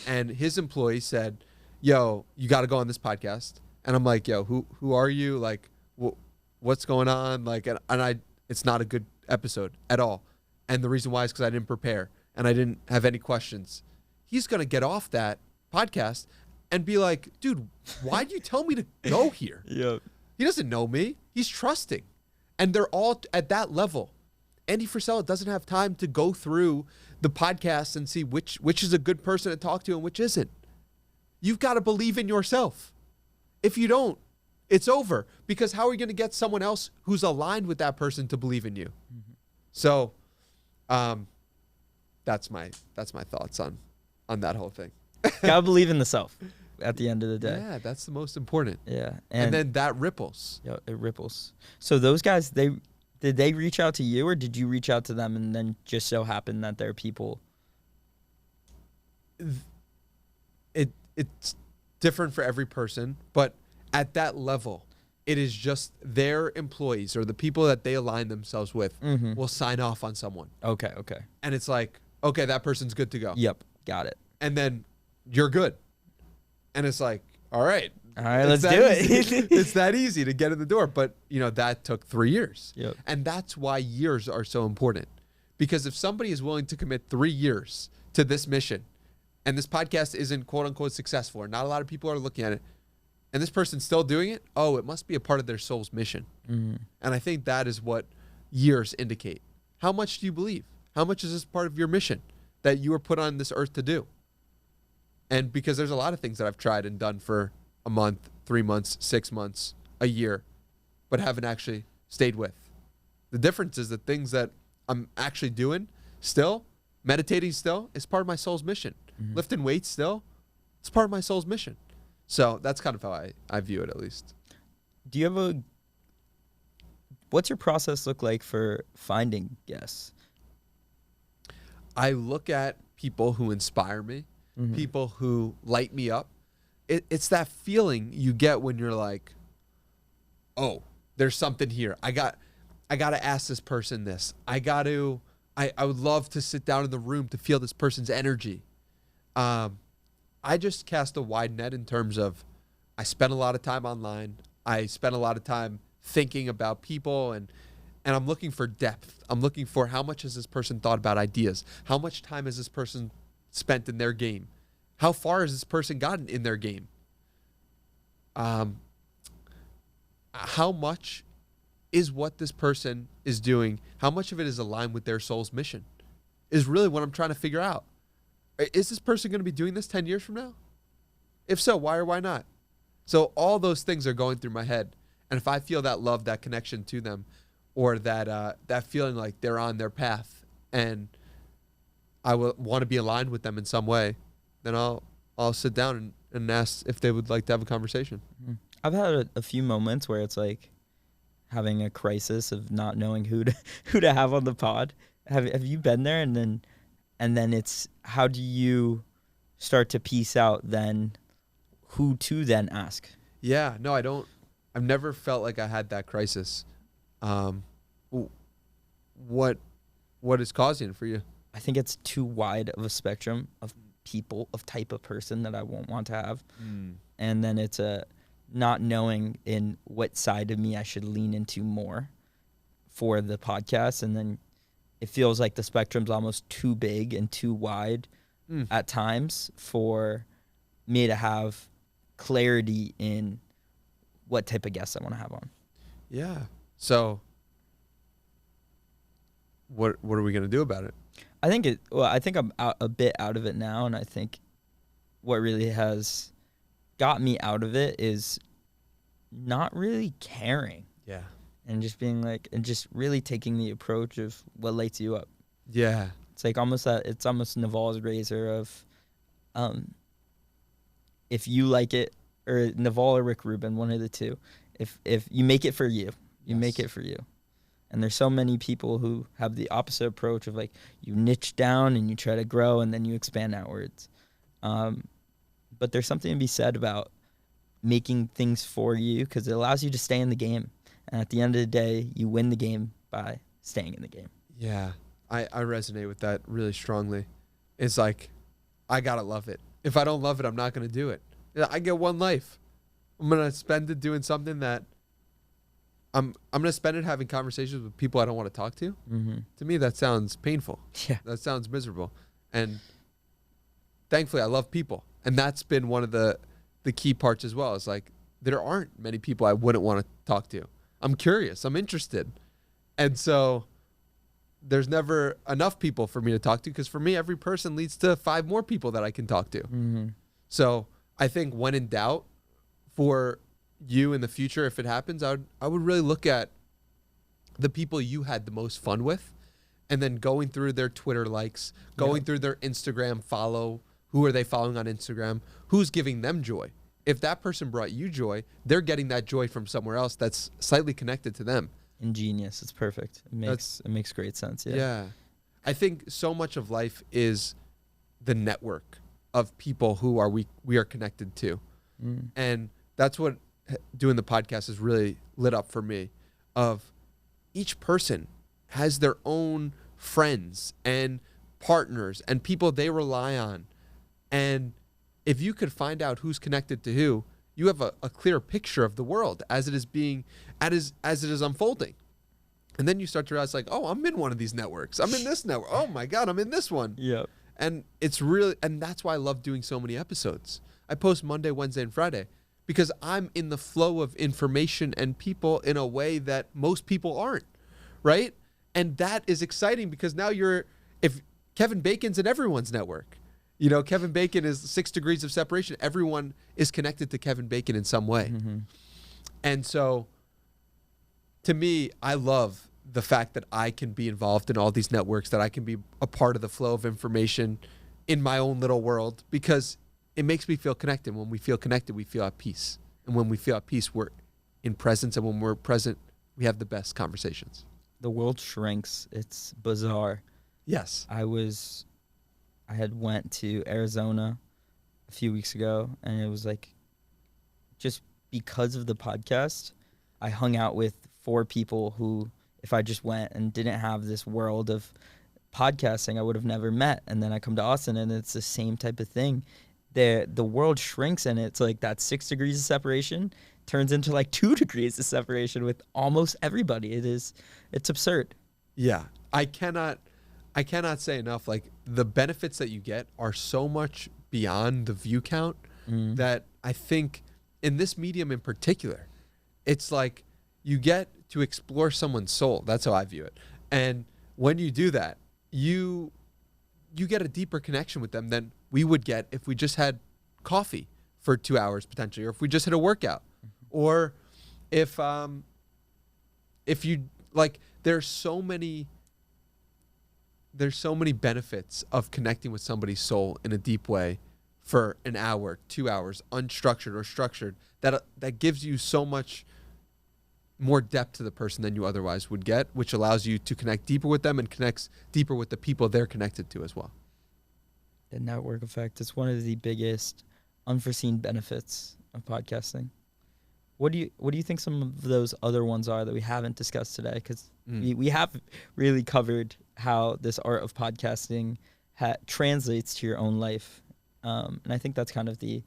and his employee said, yo, you got to go on this podcast. And I'm like, yo, who are you? Like, what's going on? Like, it's not a good episode at all. And the reason why is because I didn't prepare and I didn't have any questions. He's going to get off that podcast and be like, dude, why'd you tell me to go here? Yep. He doesn't know me. He's trusting. And they're all at that level. Andy Frisella doesn't have time to go through the podcast and see which is a good person to talk to and which isn't. You've got to believe in yourself. If you don't, it's over. Because how are you going to get someone else who's aligned with that person to believe in you? Mm-hmm. So, that's my thoughts on that whole thing. Gotta believe in the self at the end of the day. Yeah, that's the most important. Yeah. And then that ripples. Yeah, it ripples. So those guys, did they reach out to you or did you reach out to them and then just so happen that they're people? It's different for every person, but at that level, it is just their employees or the people that they align themselves with will sign off on someone. Okay. And it's like, okay, that person's good to go. Yep, got it. And then you're good. And it's like, all right, let's do it. It's that easy to get in the door. But, that took 3 years. Yep. And that's why years are so important. Because if somebody is willing to commit 3 years to this mission, and this podcast isn't quote unquote successful, or not a lot of people are looking at it, and this person's still doing it, it must be a part of their soul's mission. Mm-hmm. And I think that is what years indicate. How much do you believe? How much is this part of your mission that you were put on this earth to do? And because there's a lot of things that I've tried and done for a month, 3 months, 6 months, a year, but haven't actually stayed with. The difference is the things that I'm actually doing still, meditating still, is part of my soul's mission. Mm-hmm. Lifting weights still, it's part of my soul's mission. So that's kind of how I view it, at least. Do you have what's your process look like for finding guests? I look at people who inspire me, people who light me up. It's that feeling you get when you're like, oh, there's something here. I got to ask this person this. I would love to sit down in the room to feel this person's energy. I just cast a wide net in terms of I spend a lot of time online. I spend a lot of time thinking about people and I'm looking for depth. I'm looking for how much has this person thought about ideas? How much time has this person spent in their game? How far has this person gotten in their game? How much is what this person is doing, how much of it is aligned with their soul's mission is really what I'm trying to figure out. Is this person going to be doing this 10 years from now? If so, why or why not? So all those things are going through my head. And if I feel that love, that connection to them, or that feeling like they're on their path and I will want to be aligned with them in some way, then I'll sit down and ask if they would like to have a conversation. I've had a few moments where it's like having a crisis of not knowing who to have on the pod. Have you been there? And then it's how do you start to piece out then who to then ask? Yeah, no, I don't. I've never felt like I had that crisis. What is causing it for you? I think it's too wide of a spectrum of people, of type of person that I won't want to have. And then it's a not knowing in what side of me I should lean into more for the podcast. And then it feels like the spectrum's almost too big and too wide at times for me to have clarity in what type of guests I want to have on. Yeah. So what are we going to do about it? I think I'm a bit out of it now. And I think what really has got me out of it is not really caring. Yeah. And just being like, and just really taking the approach of what lights you up. Yeah. It's like it's almost Naval's razor of, if you like it, or Naval or Rick Rubin, one of the two. If you make it for you, you make it for you. And there's so many people who have the opposite approach of like you niche down and you try to grow and then you expand outwards. But there's something to be said about making things for you because it allows you to stay in the game. And at the end of the day, you win the game by staying in the game. Yeah, I resonate with that really strongly. It's like, I got to love it. If I don't love it, I'm not going to do it. I get one life. I'm going to spend it doing something that I'm going to spend it having conversations with people I don't want to talk to. Mm-hmm. To me, that sounds painful. Yeah. That sounds miserable. And thankfully, I love people. And that's been one of the key parts as well. It's like, there aren't many people I wouldn't want to talk to. I'm curious. I'm interested. And so there's never enough people for me to talk to because for me, every person leads to 5 more people that I can talk to. Mm-hmm. So I think when in doubt for you in the future, if it happens, I would really look at the people you had the most fun with and then going through their Twitter likes, going through their Instagram follow. Who are they following on Instagram? Who's giving them joy? If that person brought you joy, they're getting that joy from somewhere else that's slightly connected to them. Ingenious. It's perfect. It makes great sense. Yeah. I think so much of life is the network of people who we are connected to. Mm. And that's what doing the podcast has really lit up for me, of each person has their own friends and partners and people they rely on. And if you could find out who's connected to who, you have a clear picture of the world as it is unfolding. And then you start to realize like, oh, I'm in one of these networks. I'm in this network. Oh my God, I'm in this one. Yeah. And and that's why I love doing so many episodes. I post Monday, Wednesday, and Friday because I'm in the flow of information and people in a way that most people aren't, right? And that is exciting because now if Kevin Bacon's in everyone's network. You know, Kevin Bacon is 6 degrees of separation. Everyone is connected to Kevin Bacon in some way. Mm-hmm. And so, to me, I love the fact that I can be involved in all these networks, that I can be a part of the flow of information in my own little world because it makes me feel connected. When we feel connected, we feel at peace. And when we feel at peace, we're in presence. And when we're present, we have the best conversations. The world shrinks. It's bizarre. Yes. I had went to Arizona a few weeks ago, and it was like, just because of the podcast, I hung out with 4 people who, if I just went and didn't have this world of podcasting, I would have never met. And then I come to Austin, and it's the same type of thing. The world shrinks, and it's like that 6 degrees of separation turns into like 2 degrees of separation with almost everybody. It's absurd. Yeah, I cannot say enough. Like, the benefits that you get are so much beyond the view count that I think in this medium in particular, it's like you get to explore someone's soul. That's how I view it. And when you do that, you get a deeper connection with them than we would get if we just had coffee for 2 hours potentially, or if we just had a workout, or if you like, there's so many benefits of connecting with somebody's soul in a deep way for an hour, 2 hours, unstructured or structured, that gives you so much more depth to the person than you otherwise would get, which allows you to connect deeper with them and connects deeper with the people they're connected to as well. The network effect is one of the biggest unforeseen benefits of podcasting. What do you think some of those other ones are that we haven't discussed today? Because we have really covered how this art of podcasting translates to your own life. And I think that's kind of the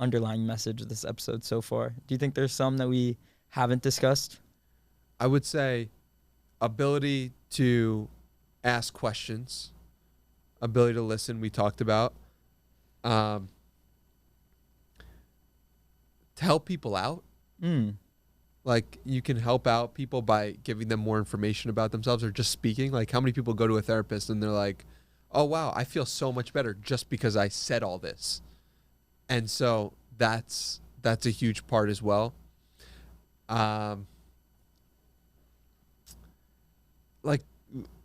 underlying message of this episode so far. Do you think there's some that we haven't discussed? I would say ability to ask questions, ability to listen, we talked about. To help people out. Like, you can help out people by giving them more information about themselves or just speaking. Like, how many people go to a therapist and they're like, oh, wow, I feel so much better just because I said all this. And so that's a huge part as well. Like,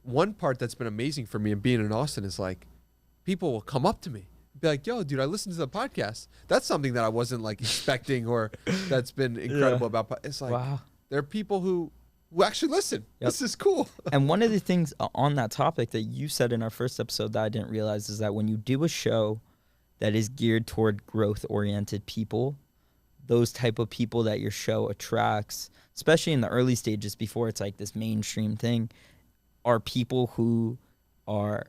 one part that's been amazing for me in being in Austin is like, people will come up to me, be like, yo, dude, I listened to the podcast. That's something that I wasn't like expecting or that's been incredible about. It's like, wow. There are people who who actually listen. Yep. This is cool. And one of the things on that topic that you said in our first episode that I didn't realize is that when you do a show that is geared toward growth-oriented people, those type of people that your show attracts, especially in the early stages before it's like this mainstream thing, are people who are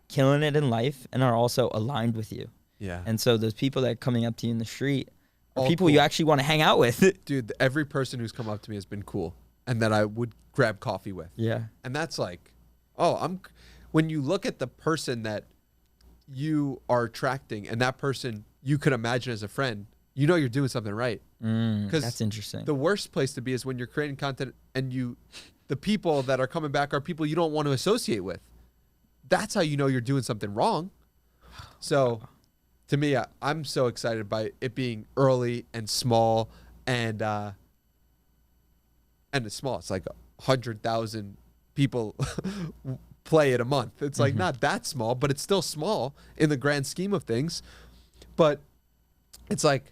killing it in life and are also aligned with you. Yeah. And so those people that are coming up to you in the street are all people cool. you actually want to hang out with. Dude, every person who's come up to me has been cool and that I would grab coffee with. Yeah. And that's like, when you look at the person that you are attracting and that person you could imagine as a friend, you know you're doing something right. That's interesting. The worst place to be is when you're creating content and the people that are coming back are people you don't want to associate with. That's how you know you're doing something wrong. So to me, I'm so excited by it being early and small and it's small. It's like 100,000 people play it a month. It's like not that small, but it's still small in the grand scheme of things. But it's like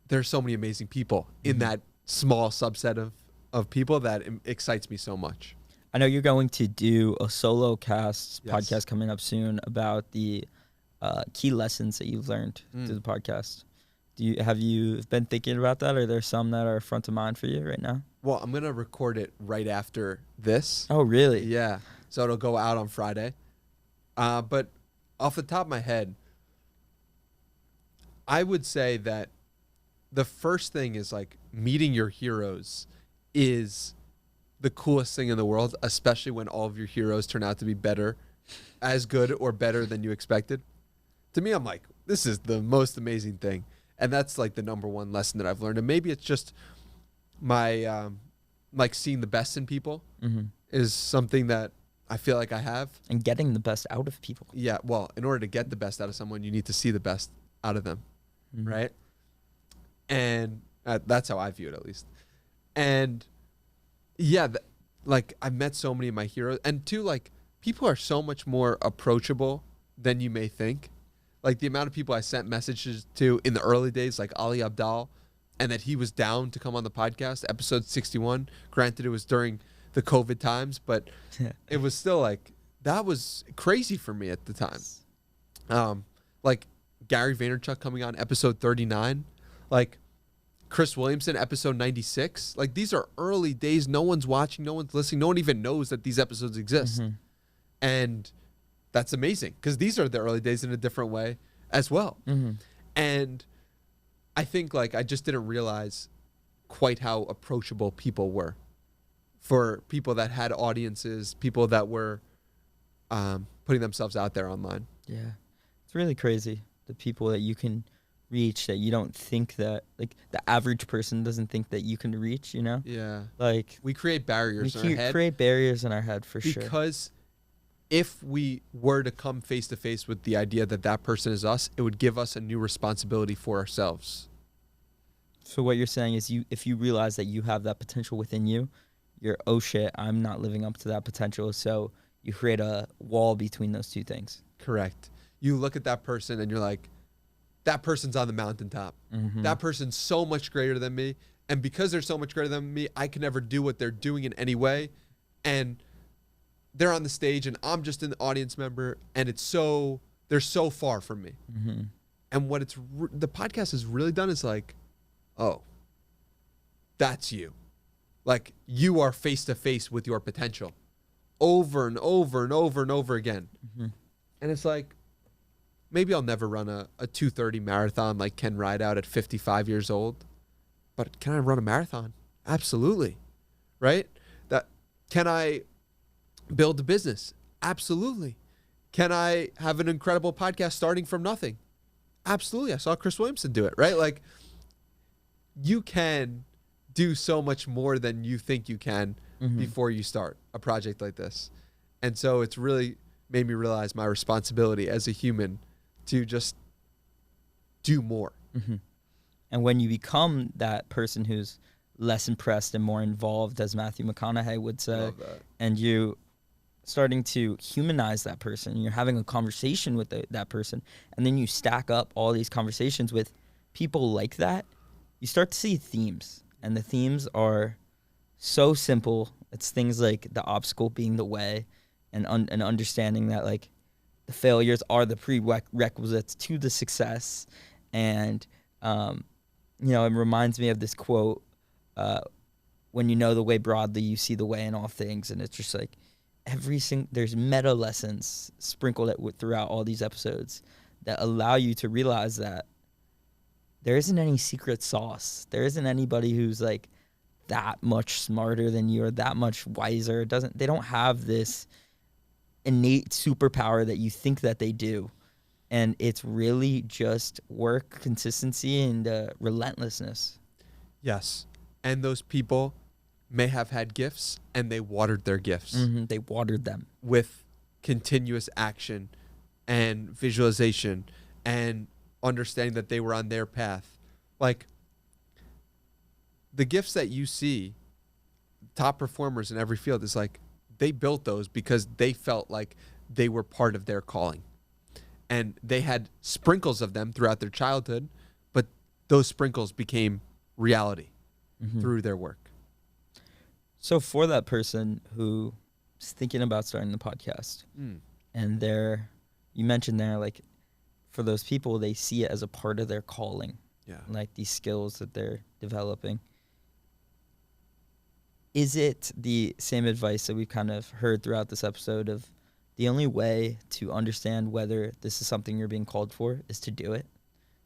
there's so many amazing people in that small subset of people that excites me so much. I know you're going to do a solo podcast coming up soon about the key lessons that you've learned through the podcast. Have you been thinking about that? Are there some that are front of mind for you right now? Well, I'm going to record it right after this. Oh, really? Yeah. So it'll go out on Friday. But off the top of my head, I would say that the first thing is like meeting your heroes is the coolest thing in the world, especially when all of your heroes turn out to be better, as good or better than you expected. To me, I'm like, this is the most amazing thing. And that's like the number one lesson that I've learned. And maybe it's just my, like seeing the best in people is something that I feel like I have. And getting the best out of people. Yeah. Well, in order to get the best out of someone, you need to see the best out of them. Right. And that's how I view it, at least. And yeah, like I met so many of my heroes, and two, like people are so much more approachable than you may think. Like the amount of people I sent messages to in the early days, like Ali Abdal, and that he was down to come on the podcast, episode 61. Granted, it was during the COVID times, but it was still like, that was crazy for me at the time. Like Gary Vaynerchuk coming on episode 39, like Chris Williamson, episode 96. Like these are early days. No one's watching, no one's listening. No one even knows that these episodes exist. And that's amazing because these are the early days in a different way as well. And I think like I just didn't realize quite how approachable people were for people that had audiences, people that were putting themselves out there online. Yeah. It's really crazy. The people that you can reach that you don't think that, like the average person doesn't think that you can reach, you know? Yeah. Like we create barriers in our head. We create barriers in our head for sure. Because if we were to come face to face with the idea that that person is us, it would give us a new responsibility for ourselves. So what you're saying is if you realize that you have that potential within you, you're, oh shit, I'm not living up to that potential. So you create a wall between those two things. Correct. You look at that person and you're like, that person's on the mountaintop. That person's so much greater than me. And because they're so much greater than me, I can never do what they're doing in any way. And they're on the stage and I'm just an audience member. And they're so far from me. And what the podcast has really done is like, oh, that's you. Like you are face to face with your potential over and over and over and over again. And it's like, maybe I'll never run a 2:30 marathon like Ken Rideout at 55 years old, but can I run a marathon? Absolutely. Right? Can I build a business? Absolutely. Can I have an incredible podcast starting from nothing? Absolutely. I saw Chris Williamson do it, right? Like you can do so much more than you think you can before you start a project like this. And so it's really made me realize my responsibility as a human to just do more. And when you become that person who's less impressed and more involved, as Matthew McConaughey would say, and you starting to humanize that person, you're having a conversation with that person, and then you stack up all these conversations with people like that, you start to see themes. And the themes are so simple. It's things like the obstacle being the way, and understanding that like the failures are the prerequisites to the success. And you know, it reminds me of this quote, when you know the way broadly, you see the way in all things. And it's just like there's meta lessons sprinkled throughout all these episodes that allow you to realize that there isn't any secret sauce. There isn't anybody who's like that much smarter than you or that much wiser. They don't have this innate superpower that you think that they do. And it's really just work, consistency, and relentlessness. Yes. And those people may have had gifts, and they watered their gifts. Mm-hmm. They watered them with continuous action and visualization and understanding that they were on their path. Like, the gifts that you see, top performers in every field, is like they built those because they felt like they were part of their calling. And they had sprinkles of them throughout their childhood, but those sprinkles became reality through their work. So for that person who is thinking about starting the podcast, and you mentioned there, like, for those people, they see it as a part of their calling. Yeah. Like these skills that they're developing. Is it the same advice that we've kind of heard throughout this episode of the only way to understand whether this is something you're being called for is to do it?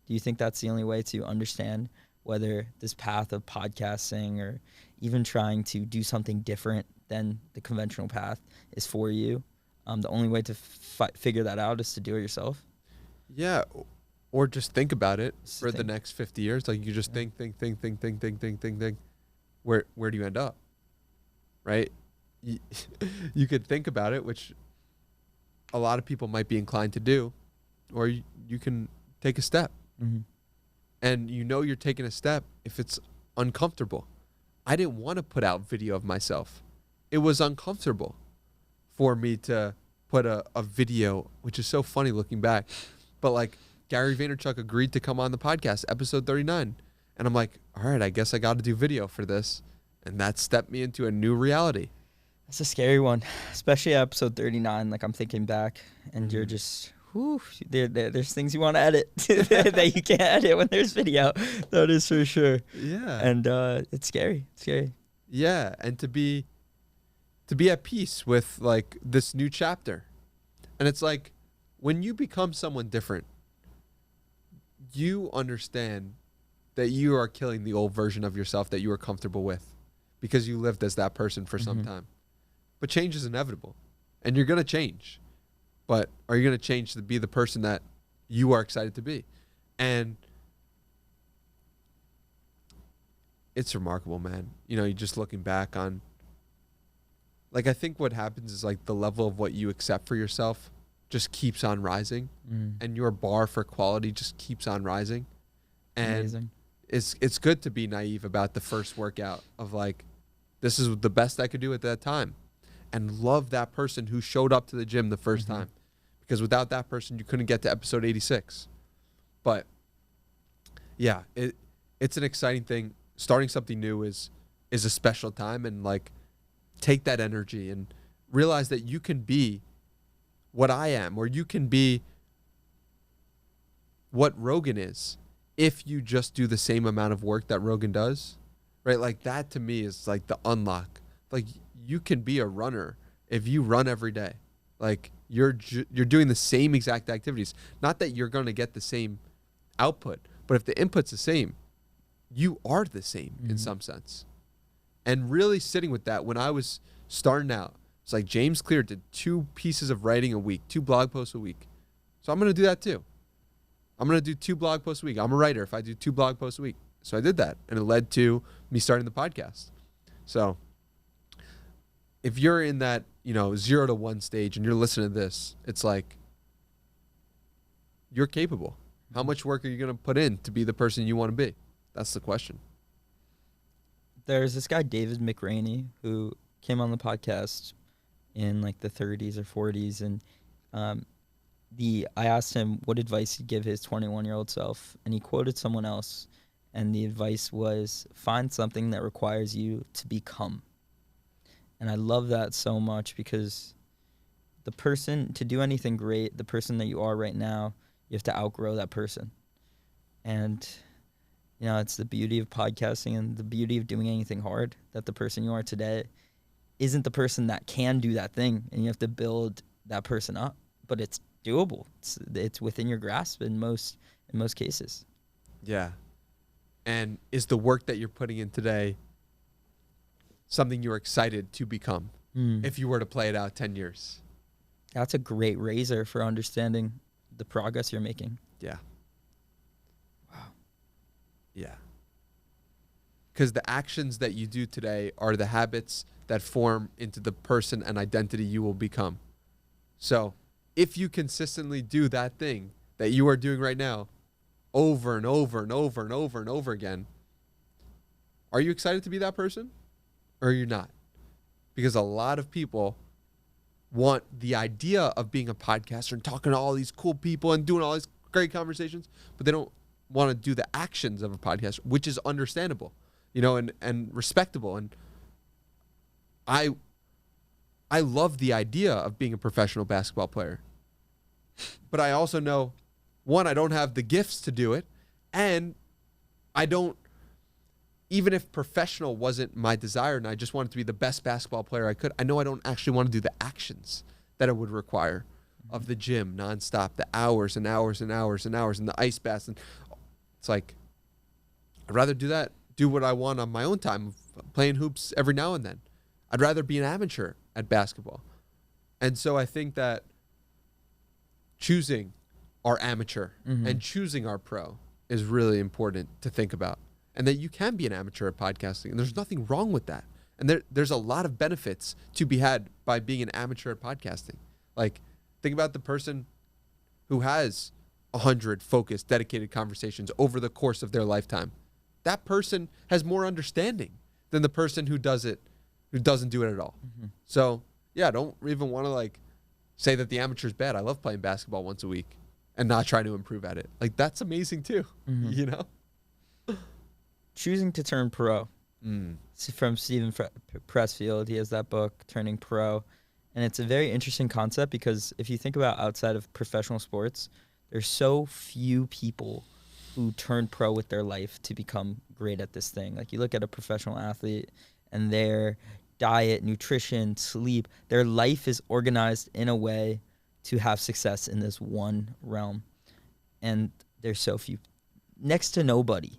Do you think that's the only way to understand whether this path of podcasting or even trying to do something different than the conventional path is for you? The only way to figure that out is to do it yourself? Yeah, or just think about it for the next 50 years. Like, you just think. Where do you end up? Right? You could think about it, which a lot of people might be inclined to do, or you can take a step. And you know you're taking a step if it's uncomfortable. I didn't want to put out video of myself. It was uncomfortable for me to put a video, which is so funny looking back. But like, Gary Vaynerchuk agreed to come on the podcast, episode 39. And I'm like, all right, I guess I got to do video for this. And that stepped me into a new reality. That's a scary one, especially episode 39. Like, I'm thinking back, and you're just, there's things you want to edit that you can't edit when there's video. That is for sure. Yeah. And it's scary. It's scary. Yeah, and to be at peace with like this new chapter. And it's like, when you become someone different, you understand that you are killing the old version of yourself that you were comfortable with because you lived as that person for some time. But change is inevitable, and you're going to change. But are you going to change to be the person that you are excited to be? And it's remarkable, man. You know, you're just looking back on, like, I think what happens is like the level of what you accept for yourself just keeps on rising, and your bar for quality just keeps on rising. And amazing. It's good to be naive about the first workout of like, this is the best I could do at that time, and love that person who showed up to the gym the first time, because without that person, you couldn't get to episode 86. But yeah, it's an exciting thing. Starting something new is a special time, and like, take that energy and realize that you can be what I am, or you can be what Rogan is if you just do the same amount of work that Rogan does, right? Like, that to me is like the unlock. Like, you can be a runner if you run every day. Like, you're doing the same exact activities. Not that you're going to get the same output, but if the input's the same, you are the same in some sense. And really sitting with that, when I was starting out, it's like, James Clear did 2 pieces of writing a week, 2 blog posts a week. So I'm going to do that too. I'm going to do 2 blog posts a week. I'm a writer if I do 2 blog posts a week. So I did that, and it led to me starting the podcast. So if you're in that, 0 to 1 stage and you're listening to this, it's like, you're capable. How much work are you going to put in to be the person you want to be? That's the question. There's this guy, David McRaney, who came on the podcast in like the 30s or 40s, and I asked him what advice he'd give his 21-year-old self, and he quoted someone else, And the advice was, find something that requires you to become. And I love that so much, because the person, to do anything great, the person that you are right now, you have to outgrow that person. And, you know, it's the beauty of podcasting and the beauty of doing anything hard, that the person you are today isn't the person that can do that thing, and you have to build that person up. But it's doable. It's within your grasp in most cases. Yeah. And is the work that you're putting in today something you're excited to become if you were to play it out 10 years? That's a great razor for understanding the progress you're making. Yeah. Wow. Yeah. Because the actions that you do today are the habits that form into the person and identity you will become. So if you consistently do that thing that you are doing right now over and over and over and over and over again, are you excited to be that person, or are you not? Because a lot of people want the idea of being a podcaster and talking to all these cool people and doing all these great conversations, but they don't want to do the actions of a podcaster, which is understandable, you know, and respectable. And I love the idea of being a professional basketball player, but I also know, one, I don't have the gifts to do it, and I don't, even if professional wasn't my desire and I just wanted to be the best basketball player I could, I know I don't actually want to do the actions that it would require of the gym nonstop, the hours and hours and hours and hours, and the ice baths. And it's like, I'd rather do what I want on my own time, playing hoops every now and then. I'd rather be an amateur at basketball. And so I think that choosing our amateur and choosing our pro is really important to think about. And that you can be an amateur at podcasting, and there's nothing wrong with that. And there's a lot of benefits to be had by being an amateur at podcasting. Like, think about the person who has 100 focused, dedicated conversations over the course of their lifetime. That person has more understanding than the person who doesn't do it at all. So, yeah, I don't even want to, like, say that the amateur's bad. I love playing basketball once a week and not trying to improve at it. Like, that's amazing too, you know? Choosing to turn pro. It's from Stephen Pressfield. He has that book, Turning Pro. And it's a very interesting concept, because if you think about outside of professional sports, there's so few people who turn pro with their life to become great at this thing. Like, you look at a professional athlete and their diet, nutrition, sleep, their life is organized in a way to have success in this one realm. And there's so few, next to nobody,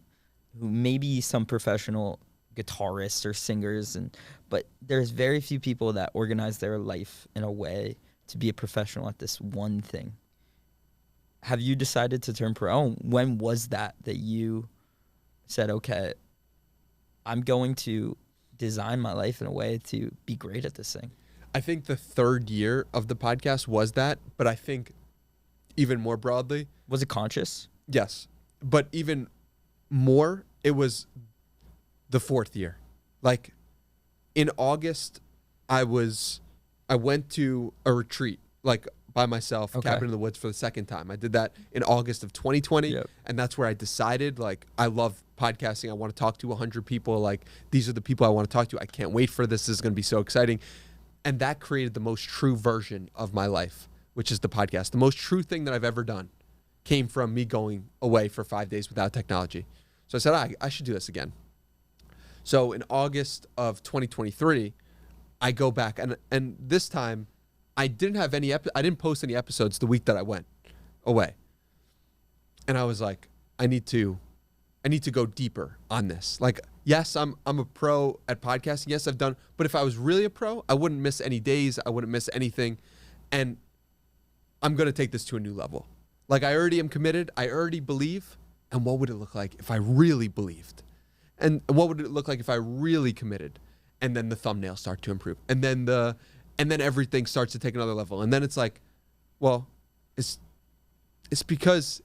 who maybe some professional guitarists or singers, but there's very few people that organize their life in a way to be a professional at this one thing. Have you decided to turn pro? When was that you said, okay, I'm going to design my life in a way to be great at this thing? I think the third year of the podcast was that, but I think even more broadly. Was it conscious? Yes. But even more, it was the fourth year. Like, in August, I went to a retreat, like, by myself, cabin in the woods, for the second time. I did that in August of 2020, and that's where I decided, like, I love podcasting. I want to talk to 100 people. Like, these are the people I want to talk to. I can't wait for this. This is going to be so exciting. And that created the most true version of my life, which is the podcast. The most true thing that I've ever done came from me going away for 5 days without technology. So I said, I should do this again. So in August of 2023, I go back, and this time I didn't have I didn't post any episodes the week that I went away. And I was like, I need to go deeper on this. Like, yes, I'm a pro at podcasting. Yes, I've done, but if I was really a pro, I wouldn't miss any days. I wouldn't miss anything. And I'm going to take this to a new level. Like, I already am committed. I already believe. And what would it look like if I really believed? And what would it look like if I really committed? And then the thumbnails start to improve. And then everything starts to take another level. And then it's like, well, it's because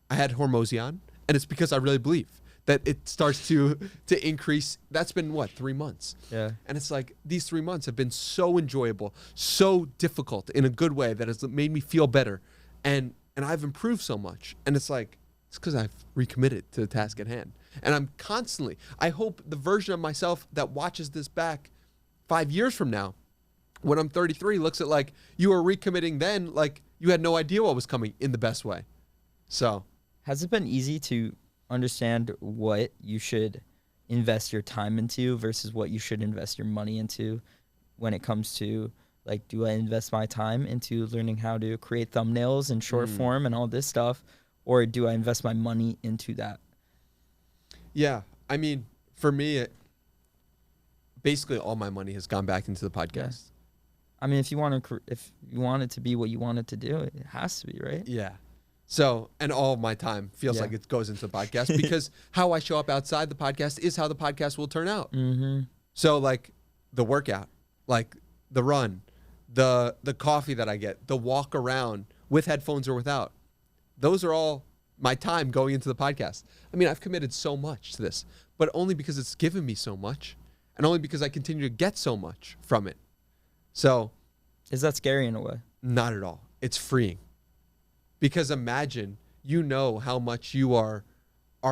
I had Hormozion, and it's because I really believe that it starts to increase. That's been, 3 months? Yeah. And it's like, these 3 months have been so enjoyable, so difficult in a good way, that has made me feel better. And I've improved so much. And it's like, it's because I've recommitted to the task at hand. And I'm constantly, I hope the version of myself that watches this back 5 years from now, when I'm 33, looks at like, you were recommitting then, like you had no idea what was coming in the best way. So. Has it been easy to understand what you should invest your time into versus what you should invest your money into when it comes to, like, do I invest my time into learning how to create thumbnails in short form and all this stuff, or do I invest my money into that? Yeah. I mean, for me, basically all my money has gone back into the podcast. Yeah. I mean, if you want it to be what you want it to do, it has to be, right? Yeah. So, and all of my time feels like it goes into the podcast because how I show up outside the podcast is how the podcast will turn out. Mm-hmm. So, like the workout, like the run, the coffee that I get, the walk around with headphones or without, those are all my time going into the podcast. I mean, I've committed so much to this, but only because it's given me so much and only because I continue to get so much from it. So. Is that scary in a way? Not at all. It's freeing. Because imagine, you know how much you are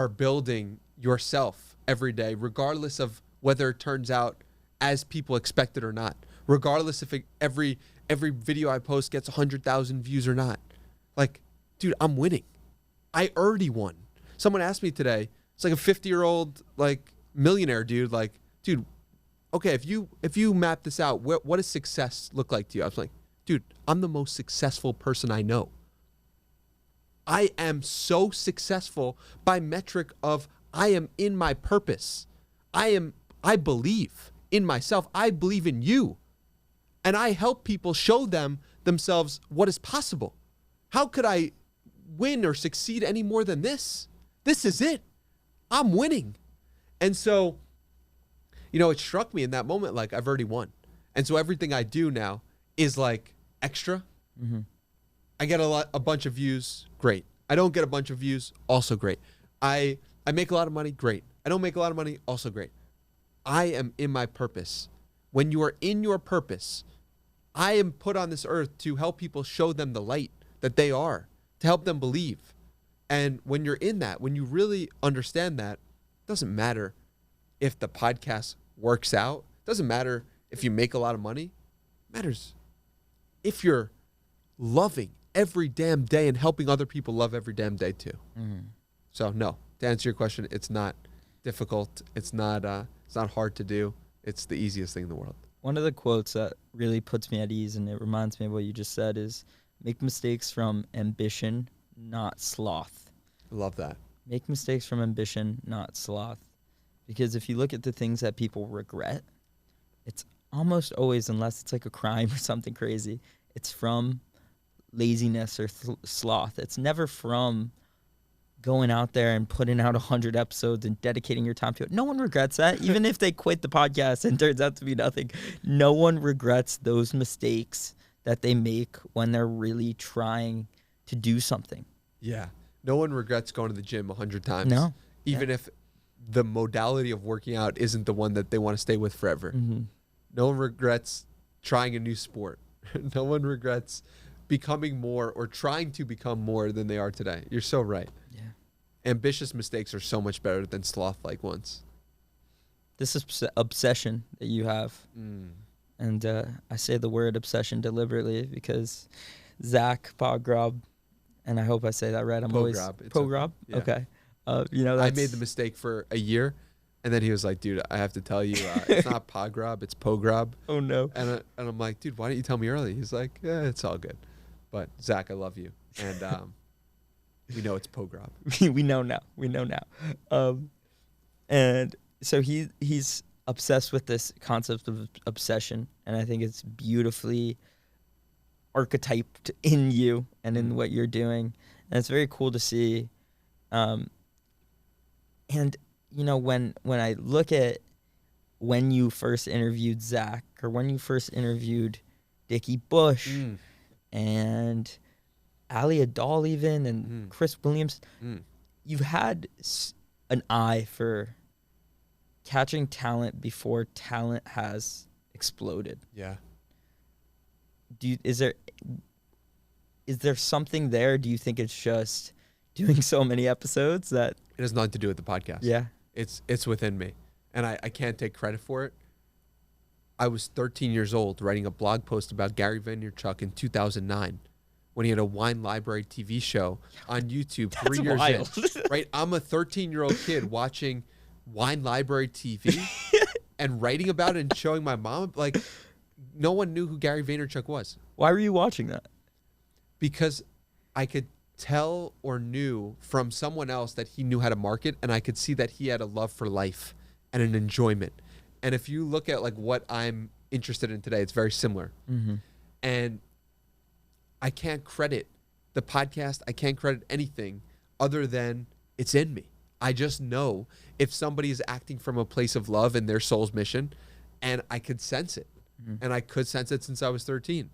building yourself every day, regardless of whether it turns out as people expect it or not. Regardless if every video I post gets 100,000 views or not. Like, dude, I'm winning. I already won. Someone asked me today, it's like a 50-year-old like millionaire dude, like, dude, okay, if you map this out, what does success look like to you? I was like, dude, I'm the most successful person I know. I am so successful by metric of I am in my purpose. I believe in myself. I believe in you. And I help people show themselves what is possible. How could I win or succeed any more than this? This is it. I'm winning. And so, it struck me in that moment like I've already won. And so everything I do now is like extra. Mm-hmm. I get a bunch of views, great. I don't get a bunch of views, also great. I make a lot of money, great. I don't make a lot of money, also great. I am in my purpose. When you are in your purpose, I am put on this earth to help people show them the light that they are, to help them believe. And when you're in that, when you really understand that, it doesn't matter if the podcast works out. It doesn't matter if you make a lot of money. It matters if you're loving every damn day and helping other people love every damn day too. Mm-hmm. So no, to answer your question, it's not difficult. It's not hard to do. It's the easiest thing in the world. One of the quotes that really puts me at ease, and it reminds me of what you just said, is make mistakes from ambition, not sloth. I love that. Make mistakes from ambition, not sloth. Because if you look at the things that people regret, it's almost always, unless it's like a crime or something crazy, it's from laziness or sloth. It's never from going out there and putting out 100 episodes and dedicating your time to it. No one regrets that. Even if they quit the podcast and turns out to be nothing, no one regrets those mistakes that they make when they're really trying to do something. Yeah. No one regrets going to the gym 100 times. No. Even if the modality of working out isn't the one that they want to stay with forever. Mm-hmm. No one regrets trying a new sport. No one regrets becoming more or trying to become more than they are today. You're so right. Yeah. Ambitious mistakes are so much better than sloth-like ones. This is obsession that you have. And I say the word obsession deliberately because Zach Pograb, and I hope I say that right. Pograb? Yeah. Okay. I made the mistake for a year, and then he was like, dude, I have to tell you, it's not Pograb, it's Pograb. Oh, no. And I'm like, dude, why didn't you tell me early? He's like, yeah, it's all good. But, Zach, I love you. And we know it's Pograb. We know now. And so he's obsessed with this concept of obsession, and I think it's beautifully archetyped in you and in what you're doing. And it's very cool to see. And when I look at when you first interviewed Zach or when you first interviewed Dickie Bush and Ali Adal even and Chris Williams, you've had an eye for catching talent before talent has exploded. Yeah. Is there something there? Do you think it's just doing so many episodes that It has nothing to do with the podcast. Yeah. It's within me. And I can't take credit for it. I was 13 years old writing a blog post about Gary Vaynerchuk in 2009 when he had a wine library TV show on YouTube 3 years in. Right? I'm a 13-year-old kid watching wine library TV and writing about it and showing my mom. Like, no one knew who Gary Vaynerchuk was. Why were you watching that? Because I could tell or knew from someone else that he knew how to market, and I could see that he had a love for life and an enjoyment. And if you look at like what I'm interested in today, it's very similar. Mm-hmm. And I can't credit the podcast. I can't credit anything other than it's in me. I just know if somebody is acting from a place of love in their soul's mission, and I could sense it. Mm-hmm. And I could sense it since I was 13.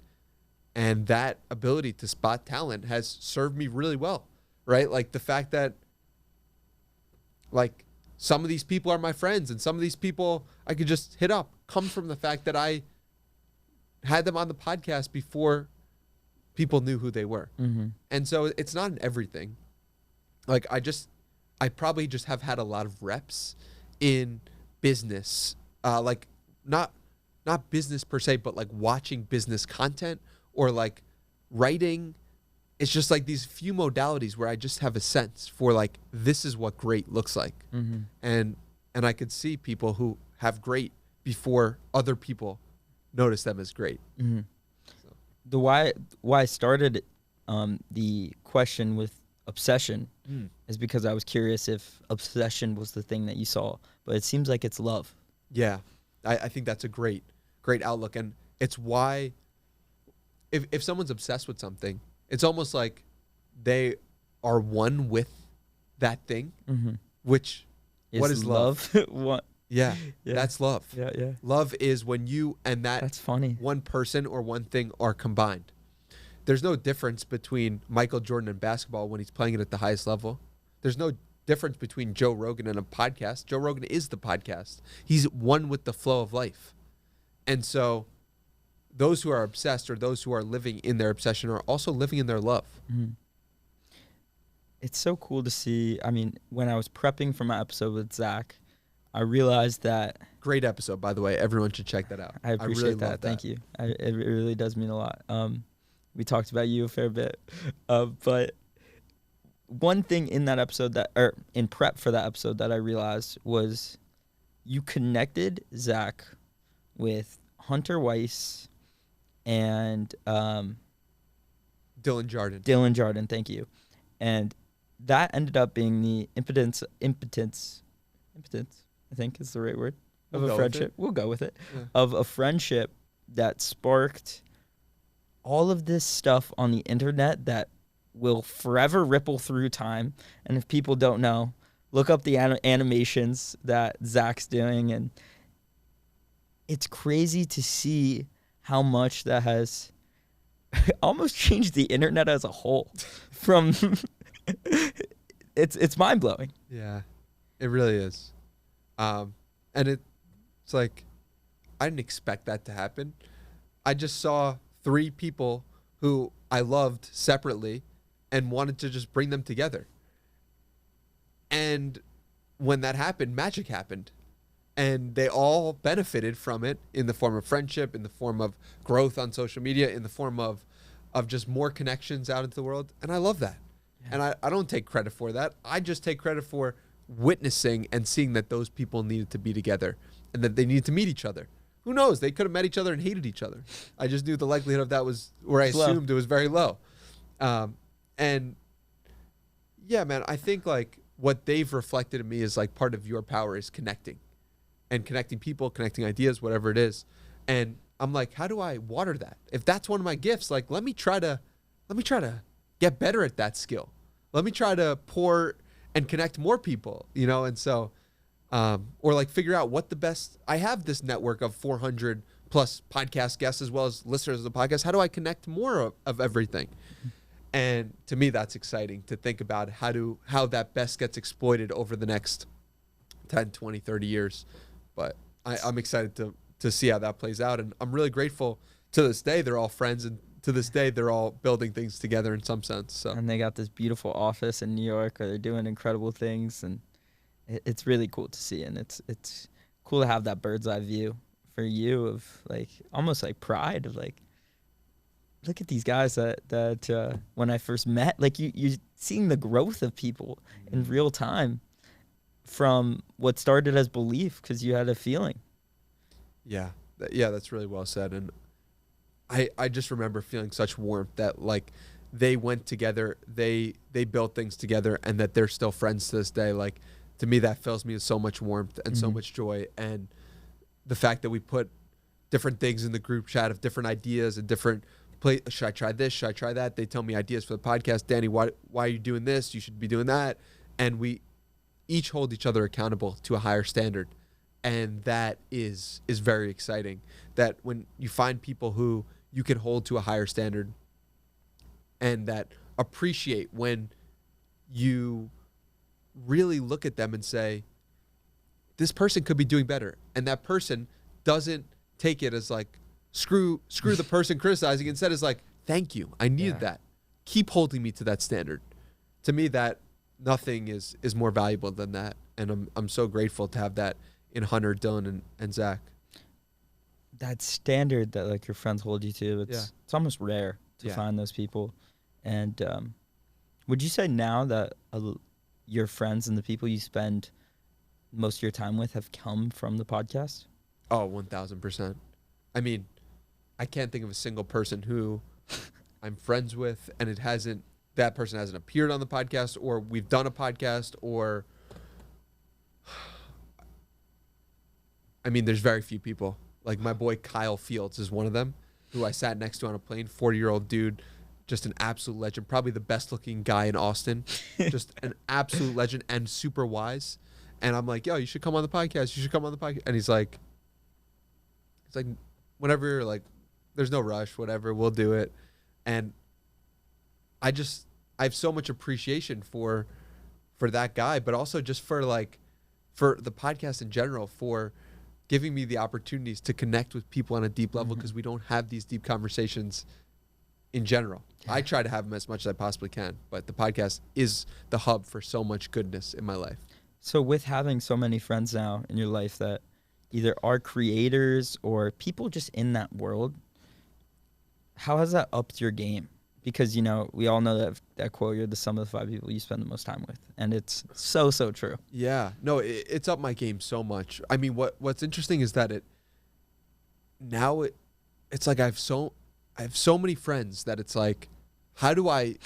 And that ability to spot talent has served me really well, right? Like the fact that like some of these people are my friends and some of these people I could just hit up comes from the fact that I had them on the podcast before people knew who they were. Mm-hmm. And so it's not in everything. Like I probably just have had a lot of reps in business, like not business per se, but like watching business content or like writing. It's just like these few modalities where I just have a sense for like, this is what great looks like. Mm-hmm. And I could see people who have great before other people notice them as great. Mm-hmm. So. The why I started the question with obsession is because I was curious if obsession was the thing that you saw, but it seems like it's love. Yeah. I think that's a great outlook. And it's why if someone's obsessed with something, it's almost like they are one with that thing, which what is love? What? Yeah, that's love. Yeah. Love is when you and that's funny. One person or one thing are combined. There's no difference between Michael Jordan and basketball when he's playing it at the highest level. There's no difference between Joe Rogan and a podcast. Joe Rogan is the podcast. He's one with the flow of life. And so those who are obsessed or those who are living in their obsession are also living in their love. Mm-hmm. It's so cool to see. I mean, when I was prepping for my episode with Zach, I realized that... Great episode, by the way. Everyone should check that out. I appreciate really that. Thank you. It really does mean a lot. We talked about you a fair bit. But one thing in that episode in prep for that episode that I realized was you connected Zach with Hunter Weiss and Dylan Jardin. Dylan Jardin, thank you. And that ended up being the impotence, I think is the right word, of a friendship. We'll go with it. Yeah. Of a friendship that sparked all of this stuff on the internet that will forever ripple through time. And if people don't know, look up the animations that Zach's doing. And it's crazy to see how much that has almost changed the internet as a whole. From it's mind-blowing. Yeah, it really is. And it's like, I didn't expect that to happen. I just saw 3 people who I loved separately and wanted to just bring them together. And when that happened, magic happened. And they all benefited from it in the form of friendship, in the form of growth on social media, in the form of just more connections out into the world. And I love that. Yeah. And I don't take credit for that. I just take credit for witnessing and seeing that those people needed to be together and that they needed to meet each other. Who knows? They could have met each other and hated each other. I just knew the likelihood of that was where I assumed it was very low. And yeah, man, I think like what they've reflected in me is like part of your power is connecting and connecting people, connecting ideas, whatever it is. And I'm like, how do I water that? If that's one of my gifts, like, let me try to get better at that skill. Let me try to pour and connect more people, you know? And so, or like figure out what the best, I have this network of 400 plus podcast guests as well as listeners of the podcast. How do I connect more of everything? And to me, that's exciting to think about how that best gets exploited over the next 10, 20, 30 years. But I'm excited to see how that plays out. And I'm really grateful to this day. They're all friends. And to this day, they're all building things together in some sense. So. And they got this beautiful office in New York where they're doing incredible things, and it's really cool to see. And it's cool to have that bird's eye view for you of like almost like pride of like, look at these guys that when I first met, like you're seeing the growth of people in real time from what started as belief because you had a feeling. Yeah, that's really well said. And I just remember feeling such warmth that like they went together, they built things together, and that they're still friends to this day. Like to me, that fills me with so much warmth and so much joy. And the fact that we put different things in the group chat of different ideas and different should I try this? Should I try that? They tell me ideas for the podcast. Danny, why are you doing this? You should be doing that. And we each hold each other accountable to a higher standard. And that is very exciting. That when you find people who you can hold to a higher standard and that appreciate when you really look at them and say, this person could be doing better. And that person doesn't take it as like, screw the person criticizing. Instead it's like, thank you. I needed that. Keep holding me to that standard. To me, that nothing is more valuable than that. And I'm so grateful to have that in Hunter, Dylan, and Zach. That standard that like your friends hold you to, it's almost rare to find those people. And would you say now that your friends and the people you spend most of your time with have come from the podcast? Oh, 1,000%. I mean, I can't think of a single person who I'm friends with and that person hasn't appeared on the podcast, or we've done a podcast, or I mean, there's very few people. Like my boy Kyle Fields is one of them, who I sat next to on a plane, 40-year-old dude, just an absolute legend, probably the best looking guy in Austin, just an absolute legend and super wise. And I'm like, yo, you should come on the podcast. You should come on the podcast. And he's like, whenever, like, there's no rush, whatever, we'll do it. And I have so much appreciation for that guy, but also just for the podcast in general, for giving me the opportunities to connect with people on a deep level, because we don't have these deep conversations in general. Yeah. I try to have them as much as I possibly can, but the podcast is the hub for so much goodness in my life. So with having so many friends now in your life that either are creators or people just in that world, how has that upped your game? Because, you know, we all know that quote, you're the sum of the 5 people you spend the most time with. And it's so true. Yeah. No, it's upped my game so much. I mean, what's interesting is that it's like I have so many friends that it's like, how do I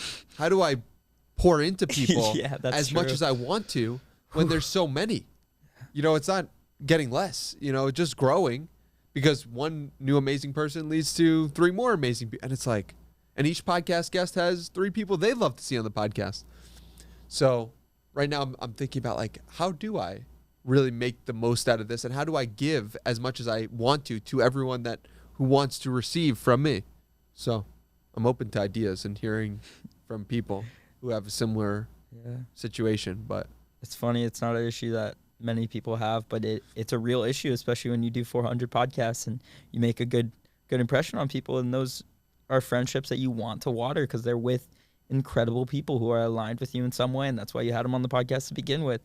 pour into people as true. Much as I want to when there's so many? You know, it's not getting less, you know, just growing, because one new amazing person leads to 3 more amazing people. And it's like, and each podcast guest has 3 people they'd love to see on the podcast. So right now I'm thinking about like, how do I really make the most out of this? And how do I give as much as I want to everyone who wants to receive from me? So I'm open to ideas and hearing from people who have a similar situation. But it's funny. It's not an issue that many people have, but it's a real issue, especially when you do 400 podcasts and you make a good impression on people. And those are friendships that you want to water because they're with incredible people who are aligned with you in some way. And that's why you had them on the podcast to begin with.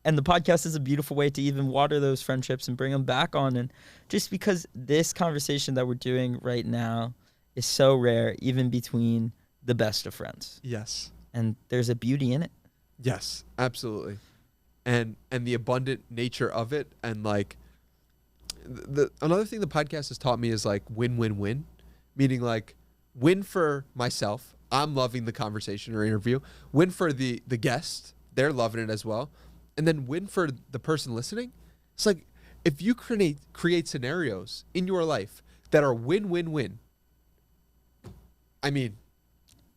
And the podcast is a beautiful way to even water those friendships and bring them back on. And just because this conversation that we're doing right now is so rare, even between the best of friends. Yes. And there's a beauty in it. Yes, absolutely. And the abundant nature of it. And like another thing the podcast has taught me is like win-win-win, meaning like win for myself. I'm loving the conversation or interview. Win for the guest. They're loving it as well. And then win for the person listening. It's like if you create scenarios in your life that are win-win-win, I mean,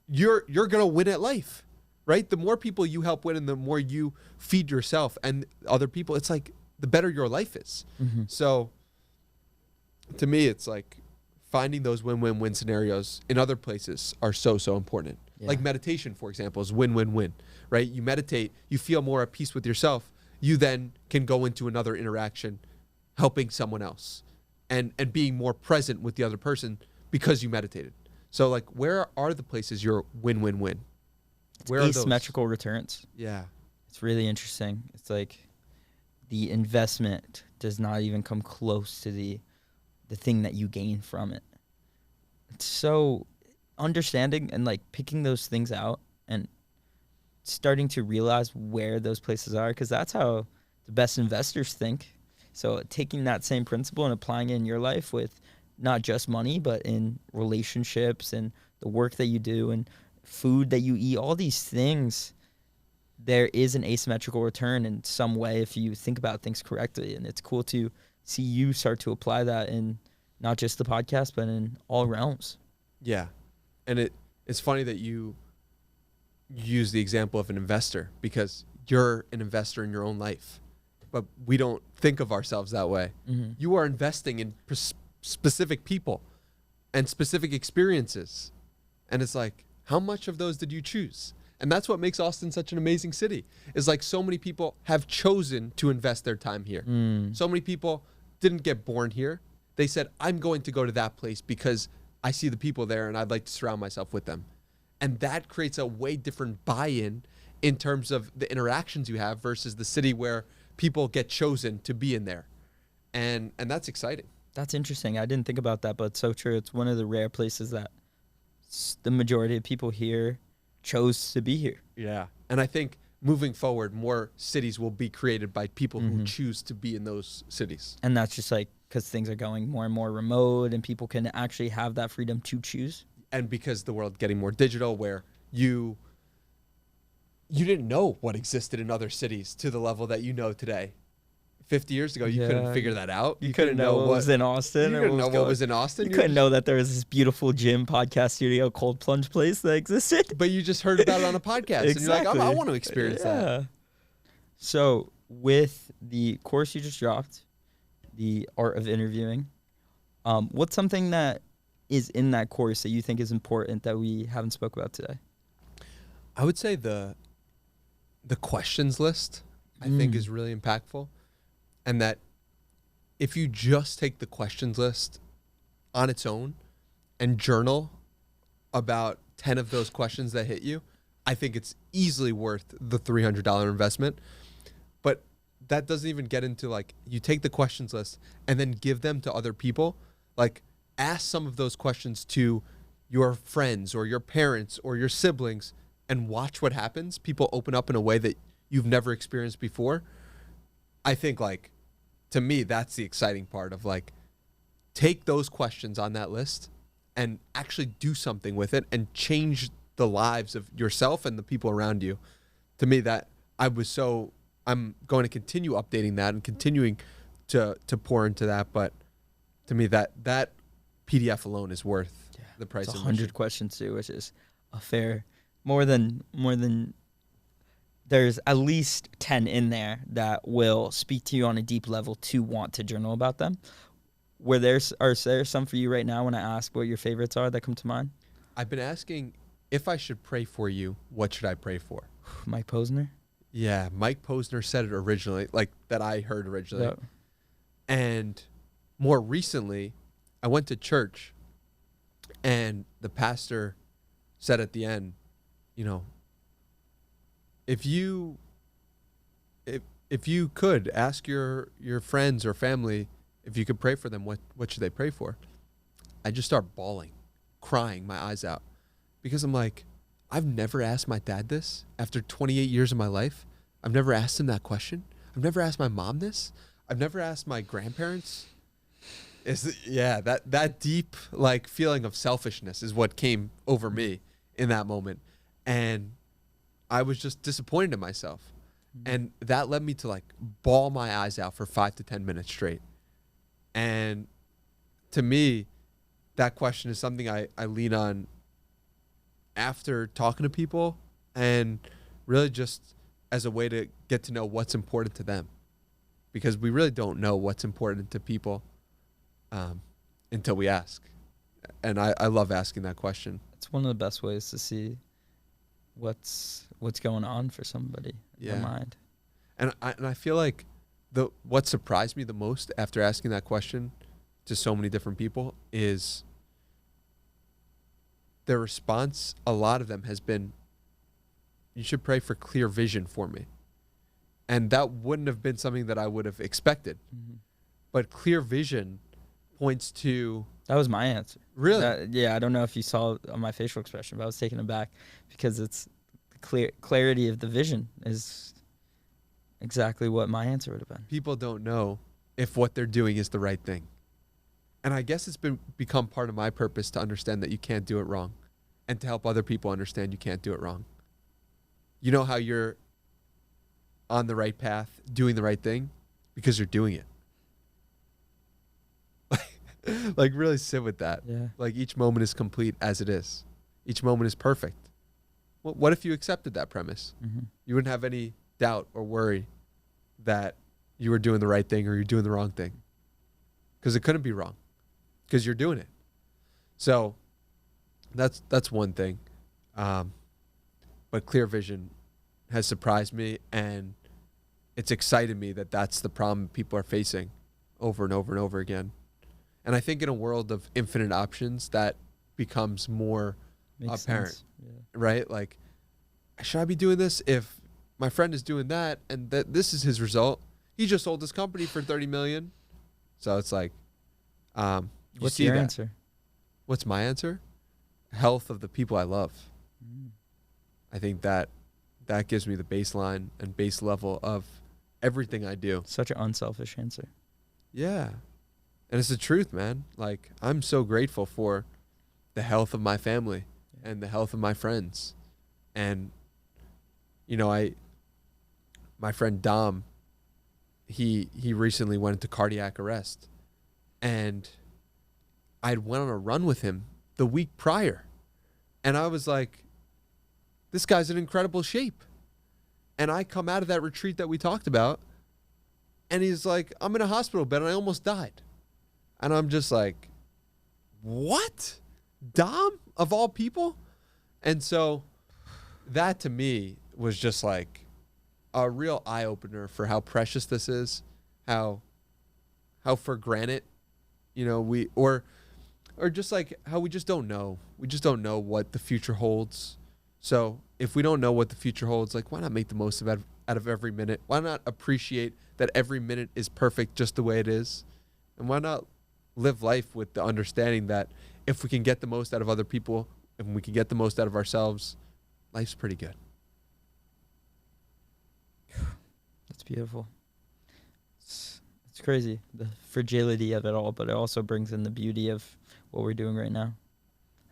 you're going to win at life, right? The more people you help win and the more you feed yourself and other people, it's like the better your life is. Mm-hmm. So to me, it's like finding those win-win-win scenarios in other places are so important. Yeah. Like meditation, for example, is win-win-win, right? You meditate, you feel more at peace with yourself. You then can go into another interaction helping someone else and being more present with the other person because you meditated. So like, where are the places you're win-win-win? Where are those? Asymmetrical returns. Yeah. It's really interesting. It's like the investment does not even come close to the thing that you gain from it. It's so understanding and like picking those things out and starting to realize where those places are, because that's how the best investors think. So taking that same principle and applying it in your life with not just money, but in relationships and the work that you do and food that you eat, all these things, there is an asymmetrical return in some way if you think about things correctly. And it's cool to see you start to apply that in not just the podcast, but in all realms. Yeah. And it's funny that you use the example of an investor, because you're an investor in your own life, but we don't think of ourselves that way. Mm-hmm. You are investing in specific people and specific experiences. And it's like, how much of those did you choose? And that's what makes Austin such an amazing city, is like so many people have chosen to invest their time here. So many people didn't get born here. They said, I'm going to go to that place because I see the people there and I'd like to surround myself with them. And that creates a way different buy-in in terms of the interactions you have versus the city where people get chosen to be in there. And that's exciting. That's interesting. I didn't think about that, but it's so true. It's one of the rare places that the majority of people here chose to be here. Yeah. And I think moving forward, more cities will be created by people who choose to be in those cities. And that's just like because things are going more and more remote and people can actually have that freedom to choose. And because the world getting more digital, where you didn't know what existed in other cities to the level that you know today. 50 years ago, you couldn't figure that out. You couldn't know what was in Austin. You couldn't know what was in Austin. You couldn't know that there was this beautiful gym, podcast studio, cold plunge place that existed. But you just heard about it on a podcast. Exactly. And you're like, I want to experience that. So with the course you just dropped, The Art of Interviewing, what's something that is in that course that you think is important that we haven't spoke about today? I would say the questions list, I think, is really impactful. And that if you just take the questions list on its own and journal about 10 of those questions that hit you, I think it's easily worth the $300 investment. But that doesn't even get into, like, you take the questions list and then give them to other people. Like, ask some of those questions to your friends or your parents or your siblings and watch what happens. People open up in a way that you've never experienced before. I think, like, to me, that's the exciting part of, like, take those questions on that list and actually do something with it and change the lives of yourself and the people around you. To me, that I'm going to continue updating that and continuing to pour into that. But to me, that PDF alone is worth the price. It's 100 questions too, which is a fair, more than there's at least 10 in there that will speak to you on a deep level to want to journal about them. Are there some for you right now when I ask what your favorites are that come to mind? I've been asking, if I should pray for you, what should I pray for? Mike Posner? Yeah, Mike Posner said it originally, like that I heard originally. Yep. And more recently, I went to church and the pastor said at the end, you know, if you could ask your friends or family if you could pray for them, what should they pray for? I just start bawling, crying my eyes out, because I'm like, I've never asked my dad this after 28 years of my life. I've never asked him that question. I've never asked my mom this. I've never asked my grandparents. That deep, like, feeling of selfishness is what came over me in that moment. And I was just disappointed in myself. And that led me to, like, bawl my eyes out for 5 to 10 minutes straight. And to me, that question is something I lean on after talking to people, and really just as a way to get to know what's important to them. Because we really don't know what's important to people until we ask. And I love asking that question. It's one of the best ways to see what's going on for somebody in their mind. And I feel like what surprised me the most after asking that question to so many different people is their response, a lot of them has been, you should pray for clear vision for me. And that wouldn't have been something that I would have expected. Mm-hmm. But clear vision points to... That was my answer. Really? Yeah, I don't know if you saw on my facial expression, but I was taken aback because it's clarity of the vision is exactly what my answer would have been. People don't know if what they're doing is the right thing. And I guess it's become part of my purpose to understand that you can't do it wrong and to help other people understand you can't do it wrong. You know how you're on the right path, doing the right thing? Because you're doing it. Like really sit with that. Yeah. Like each moment is complete as it is. Each moment is perfect. Well, what if you accepted that premise? Mm-hmm. You wouldn't have any doubt or worry that you were doing the right thing or you're doing the wrong thing. Because it couldn't be wrong. Because you're doing it. So that's one thing. But clear vision has surprised me, and it's excited me that that's the problem people are facing over and over and over again. And I think in a world of infinite options, that becomes more Makes apparent, yeah. Right? Like, should I be doing this if my friend is doing that and that this is his result? He just sold his company for $30 million. So it's like, what's your answer? What's my answer? Health of the people I love. Mm. I think that gives me the baseline and base level of everything I do. Such an unselfish answer. Yeah. And it's the truth, man. Like, I'm so grateful for the health of my family and the health of my friends. And, you know, my friend Dom, he recently went into cardiac arrest. And I'd went on a run with him the week prior. And I was like, this guy's in incredible shape. And I come out of that retreat that we talked about, and he's like, I'm in a hospital bed and I almost died. And I'm just like, what? Dom, of all people? And so that to me was just like a real eye-opener for how precious this is, how for granted, you know, or just like how we just don't know. We just don't know what the future holds. So if we don't know what the future holds, like, why not make the most of it out of every minute? Why not appreciate that every minute is perfect just the way it is? And why not live life with the understanding that if we can get the most out of other people, if we can get the most out of ourselves, life's pretty good. That's beautiful. It's crazy, the fragility of it all, but it also brings in the beauty of what we're doing right now.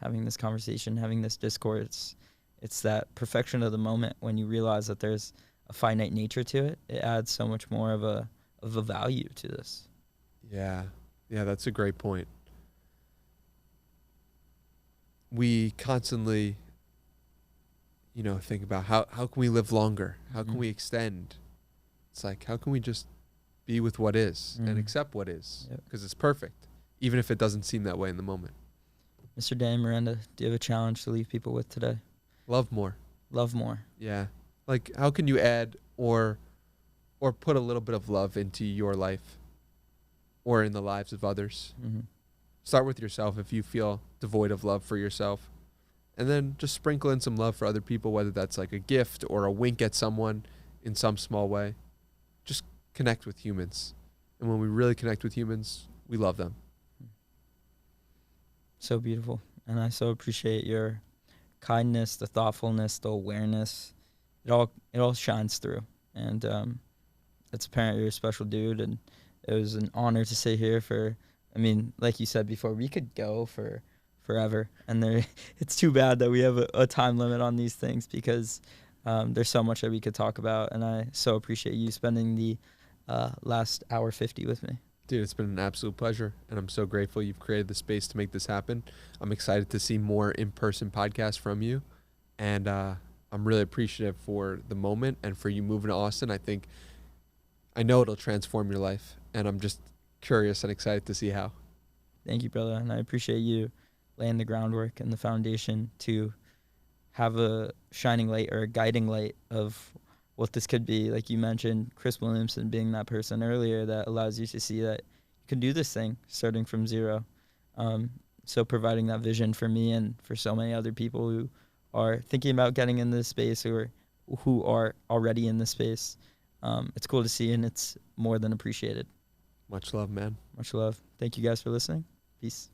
Having this conversation, having this discourse. It's that perfection of the moment when you realize that there's a finite nature to it. It adds so much more of a value to this. Yeah. Yeah, that's a great point. We constantly, you know, think about how can we live longer? How can we extend? It's like, how can we just be with what is and accept what is? Because it's perfect, even if it doesn't seem that way in the moment. Mr. Danny Miranda, do you have a challenge to leave people with today? Love more. Love more. Yeah. Like, how can you add or put a little bit of love into your life or in the lives of others? Mm-hmm. Start with yourself if you feel devoid of love for yourself. And then just sprinkle in some love for other people, whether that's like a gift or a wink at someone in some small way. Just connect with humans. And when we really connect with humans, we love them. So beautiful. And I so appreciate your kindness, the thoughtfulness, the awareness. It all shines through. And it's apparent you're a special dude, and it was an honor to sit here for, I mean, like you said before, we could go for forever. And it's too bad that we have a time limit on these things, because there's so much that we could talk about. And I so appreciate you spending the last hour 50 with me. Dude, it's been an absolute pleasure, and I'm so grateful you've created the space to make this happen. I'm excited to see more in-person podcasts from you, and I'm really appreciative for the moment and for you moving to Austin. I know it'll transform your life, and I'm just curious and excited to see how. Thank you, brother, and I appreciate you laying the groundwork and the foundation to have a shining light or a guiding light of what this could be. Like you mentioned, Chris Williamson being that person earlier that allows you to see that you can do this thing starting from zero. So providing that vision for me and for so many other people who are thinking about getting in this space or who are already in this space. It's cool to see, and it's more than appreciated. Much love, man. Much love. Thank you guys for listening. Peace.